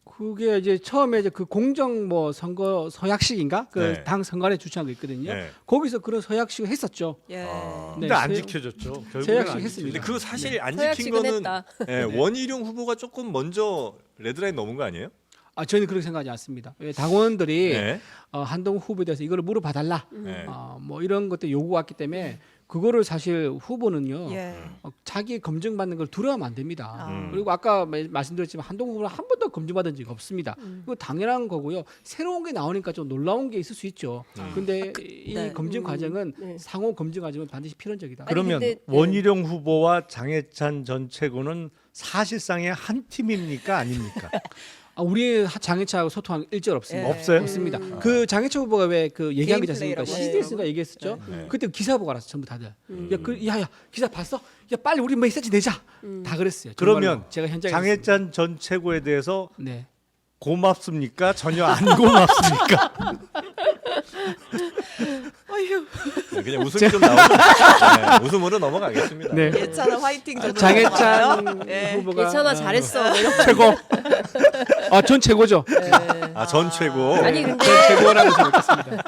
그게 이제 처음에 이제 그 공정 뭐 선거 서약식인가 그 네. 당 선관에 주최한 거 있거든요. 네. 거기서 그런 서약식을 했었죠. 예. 근데 네, 안 세- 지켜졌죠. 결국에는 제약식 안 했습니다. 근데 그거 사실 안 지킨 서약식은 거는 했다. 원희룡 후보가 조금 먼저 레드라인 넘은 거 아니에요? 저는 그렇게 생각하지 않습니다. 왜 당원들이 네. 한동훈 후보에 대해서 이거를 물어봐달라. 네. 뭐 이런 것들 요구왔기 때문에 그거를 사실 후보는요 예. 자기 검증받는 걸 두려워하면 안 됩니다. 음. 그리고 아까 말씀드렸지만 한동훈 후보는 한 번도 검증받은 적이 없습니다. 이거 당연한 거고요. 새로운 게 나오니까 좀 놀라운 게 있을 수 있죠. 근데 이 네. 검증 과정은 네. 상호 검증 과정은 반드시 필연적이다. 아니, 그러면 근데- 원희룡 후보와 장해찬 전 최고는 사실상의 한 팀입니까 아닙니까? 우리 장해차하고 소통한 일절 없습니다. 예. 없어요? 없습니다. 그 장해차 후보가 왜 그 얘기한 게 있습니까? 게임 플레이라고 CDS가 얘기했었죠. 네. 그때 기사 보고 알았어 전부 다들. 야야 기사 봤어? 야 빨리 우리 메시지 내자. 다 그랬어요. 그러면 정말로. 제가 현장에 장해찬 전 최고에 대해서 네. 고맙습니까? 전혀 안 고맙습니까? 그냥 웃음이 좀 나오죠. 네, 웃음으로 넘어가겠습니다. 네. 예찬아 화이팅 정도 장해찬 나가요? 예. 후보가 예찬아 잘했어. 뭐 이런 최고. 전 최고죠. 전 최고. 아니 근데 최고라고 생각했습니다.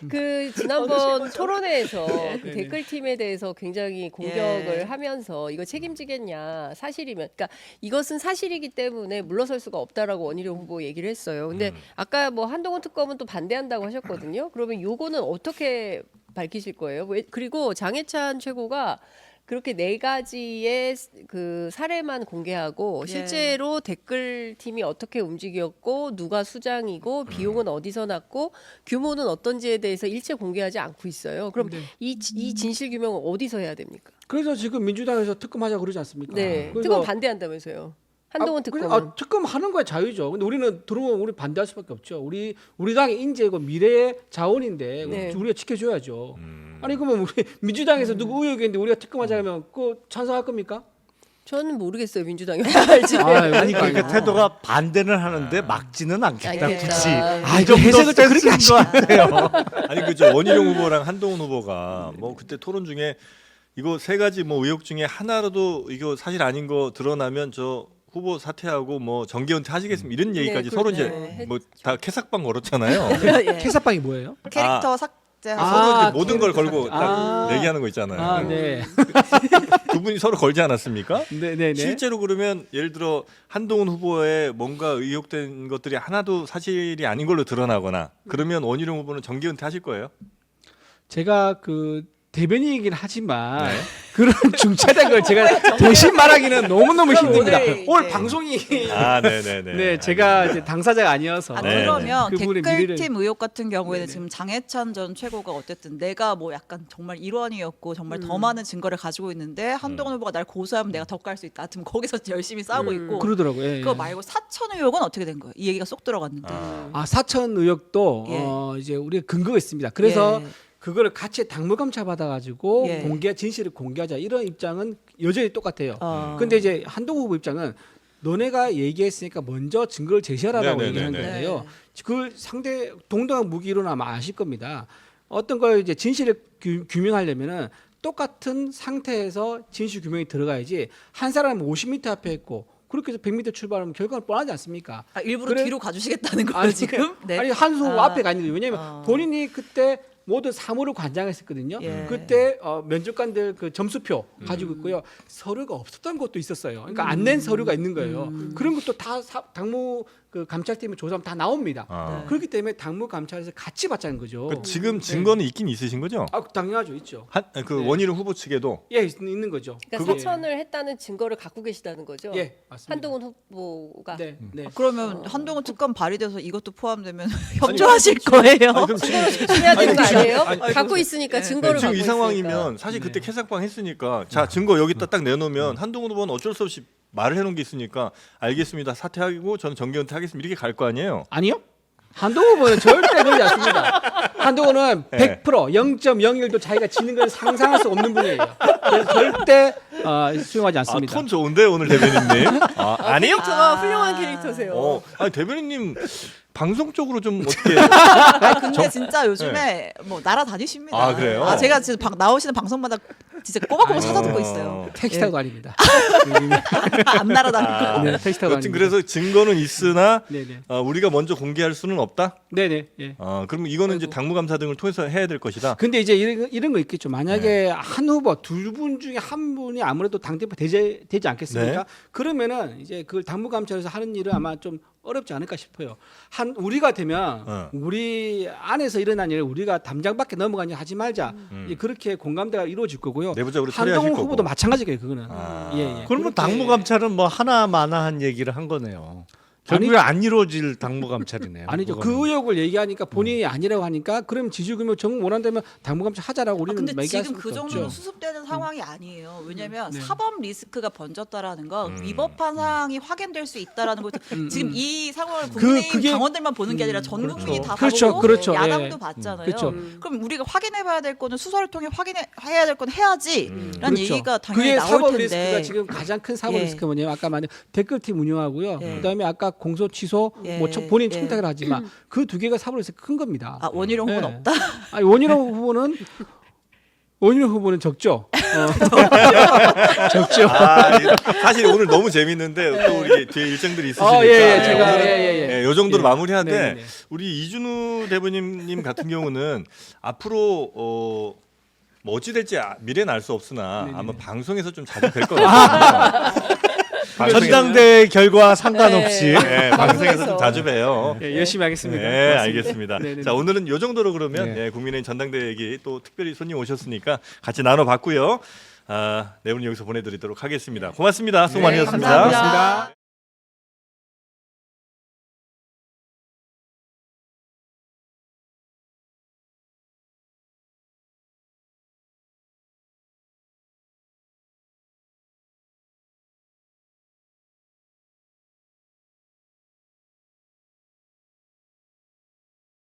그 지난번 토론회에서 그 댓글팀에 대해서 굉장히 공격을 예. 하면서 이거 책임지겠냐 사실이면 그러니까 이것은 사실이기 때문에 물러설 수가 없다라고 원희룡 후보 얘기를 했어요. 근데 아까 뭐 한동훈 특검은 또 반대한다고 하셨거든요. 그러면 요거는 어떻게 밝히실 거예요? 그리고 장해찬 최고가 그렇게 4가지의 그 사례만 공개하고 예. 실제로 댓글 팀이 어떻게 움직였고 누가 수장이고 비용은 어디서 났고 규모는 어떤지에 대해서 일체 공개하지 않고 있어요. 그럼 네. 이 진실 규명은 어디서 해야 됩니까? 그래서 지금 민주당에서 특검하자 그러지 않습니까? 네, 그래서 특검 반대한다면서요. 한동훈 특검은. 특검 하는 거야 자유죠. 근데 우리는 들어오면 우리 반대할 수밖에 없죠. 우리 당의 인재고 미래의 자원인데 네. 우리가 지켜줘야죠. 아니 그러면 우리 민주당에서 누구 의혹이 있는데 우리가 특검하자 하면 그거 찬성할 겁니까? 저는 모르겠어요. 민주당이 할지. 아니 그러니까 태도가 반대는 하는데 막지는 않겠다. 알겠다. 굳이. 아, 이 이거 정도 해석을 좀 그렇게 센스인 거 같아요. 아니 그저 원희룡 후보랑 한동훈 후보가 뭐 그때 토론 중에 이거 3가지 뭐 의혹 중에 하나라도 이거 사실 아닌 거 드러나면 저 후보 사퇴하고 뭐 정계 은퇴하시겠습니다 이런 얘기까지 네, 서로 그렇죠. 이제 뭐 다 캐삭방 걸었잖아요. 예. 캐사빵이 뭐예요? 캐릭터 삭제하고 서로 이제 모든 걸 걸고 딱 아. 내기하는 거 있잖아요. 아, 네. 두 분이 서로 걸지 않았습니까? 네, 네, 네. 실제로 그러면 예를 들어 한동훈 후보의 뭔가 의혹된 것들이 하나도 사실이 아닌 걸로 드러나거나 그러면 원희룡 후보는 정계 은퇴하실 거예요? 제가 그 대변인이긴 하지만 그런 중차대한 걸 제가 대신 말하기는 너무너무 힘듭니다. 오늘 오늘 이제- 방송이 아, 네네네. 네, 제가 이제 당사자가 아니어서 네, 그러면 그분의 댓글팀 의혹 같은 경우에는 네네. 지금 장해찬 전 최고가 어쨌든 내가 뭐 약간 정말 일원이었고 정말 더 많은 증거를 가지고 있는데 한동훈 후보가 날 고소하면 내가 더 깔 수 있다. 하여튼 거기서 열심히 싸우고 있고 그러더라고요. 예, 그거 예. 말고 사천 의혹은 어떻게 된 거예요? 이 얘기가 쏙 들어갔는데. 아 사천 의혹도 예. 이제 우리가 근거가 있습니다. 그래서 예. 그거를 같이 당무감찰 받아가지고 예. 진실을 공개하자 이런 입장은 여전히 똑같아요. 어. 근데 이제 한동훈 후보 입장은 너네가 얘기했으니까 먼저 증거를 제시하라고 네네네네. 얘기하는 건데요. 네. 그 상대 동등한 무기로는 아마 아실 겁니다. 어떤 걸 이제 진실을 규명하려면은 똑같은 상태에서 진실 규명이 들어가야지 한 사람은 50m 앞에 있고 그렇게 해서 100m 출발하면 결과는 뻔하지 않습니까? 아, 일부러 그래? 뒤로 가주시겠다는 거예요 아니, 지금? 네. 아니 한수 아. 앞에 가 있는데 왜냐면 본인이 그때 모든 사무를 관장했었거든요. 예. 그때 면접관들 그 점수표 가지고 있고요. 서류가 없었던 것도 있었어요. 그러니까 안 낸 서류가 있는 거예요. 그런 것도 다 당무 그 감찰팀이 조사하면 다 나옵니다. 아. 그렇기 때문에 당무 감찰에서 같이 받자는 거죠. 그 지금 증거는 있긴 있으신 거죠? 아 당연하죠, 있죠. 그 네. 원희룡 후보 측에도 예, 있는 거죠. 그러니까 그거- 사천을 했다는 증거를 갖고 계시다는 거죠. 예, 맞습니다. 한동훈 후보가. 네, 네. 그러면 한동훈 특검 발의돼서 이것도 포함되면 협조하실 거예요? 아니, 그럼 지금 해야 되는 거 아니에요? 아니, 갖고 있으니까 네. 증거를 지금 갖고 이 상황이면 사실 네. 그때 캐삭방 했으니까 자 증거 여기다 딱 내놓으면 한동훈 후보는 어쩔 수 없이 말을 해놓은 게 있으니까 알겠습니다 사퇴하고 저는 정계 은퇴하겠습니다 이렇게 갈 거 아니에요? 아니요. 한동훈 후보는 절대 그러지 않습니다. 한동훈은 네. 100% 0.01도 자기가 지는 걸 상상할 수 없는 분이에요. 그래서 절대 수용하지 않습니다. 톤 좋은데 오늘 대변인님. 아니요? 캐릭터가 훌륭한 캐릭터세요. 아니 대변인님 방송 쪽으로 좀 어떻게? 아 근데 진짜 요즘에 뭐 날아다니십니다. 아, 그래요? 아 제가 지금 나오시는 방송마다 진짜 꼬박꼬박 아. 찾아듣고 있어요. 택시 타고 다닙니다. 안 날아다니고. 네, 택시 타고 여튼 다닙니다. 그래서 증거는 있으나 네네. 우리가 먼저 공개할 수는 없다. 네네. 예. 그럼 이거는 이제 당무감사 등을 통해서 해야 될 것이다. 근데 이제 이런 거 있겠죠. 만약에 한 후보 두 분 중에 한 분이 아무래도 당대표 되지 않겠습니까? 네. 그러면은 이제 그 당무감찰에서 하는 일은 아마 좀 어렵지 않을까 싶어요. 우리가 되면 우리 안에서 일어난 일을 우리가 담장밖에 넘어가냐 하지 말자. 이제 그렇게 공감대가 이루어질 거고요. 내부적으로 처리하실 한동훈 거고. 후보도 마찬가지예요. 그거는. 예, 예. 그러면 그렇게- 당무 감찰은 뭐 하나마나한 얘기를 한 거네요. 결국에 안 이루어질 당무 감찰이네요. 아니죠. 그거는. 그 의혹을 얘기하니까 본인이 아니라고 하니까 그럼 지지금을 정 원한다면 당무감찰 하자라고 아, 우리는 근데 얘기할 지금 수밖에 그 정도는 없죠. 수습되는 상황이 아니에요. 왜냐하면 네. 사법 리스크가 번졌다라는 건 위법한 사항이 확인될 수 있다라는 거죠. 지금 이 상황을 국민의힘 그게- 당원들만 보는 게 아니라 전 국민이 다 그렇죠, 보고 그렇죠. 야당도 예. 봤잖아요. 그렇죠. 그럼 우리가 확인해봐야 될 거는 수사를 통해 확인해야 될 건 해야지라는 그렇죠. 얘기가 당연히 그게 나올 사법 텐데. 리스크가 지금 가장 큰 사법 예. 리스크가 뭐냐면 아까 말한 댓글팀 운영하고요. 예. 그다음에 아까 공소 취소 예. 뭐 본인 예. 청탁을 하지만 그 두 개가 사법 리스크 큰 겁니다. 아 원희룡 후보는 예. 없다. 아니, 원희룡 후보는 적죠. 적죠. 사실 오늘 너무 재밌는데 또 우리 뒤에 일정들이 있으시니까 예, 예, 제가 오늘은 예. 요 정도로 예. 마무리하되 네, 네. 우리 이준우 대변인님 같은 경우는 앞으로 뭐 어찌 될지 미래는 알 수 없으나 네, 네, 아마 네. 방송에서 좀 자주 뵐 것 같아요. 전당대회 결과 상관없이 네, 방송에서 좀 자주 봬요. 예, 열심히 하겠습니다. 네, 고맙습니다. 알겠습니다. 네, 네, 자, 네. 오늘은 요 정도로 그러면 네. 국민의힘 전당대회 얘기 또 특별히 손님 오셨으니까 같이 나눠봤고요. 네 분 여기서 보내드리도록 하겠습니다. 고맙습니다. 수고 많으셨습니다. 감사합니다.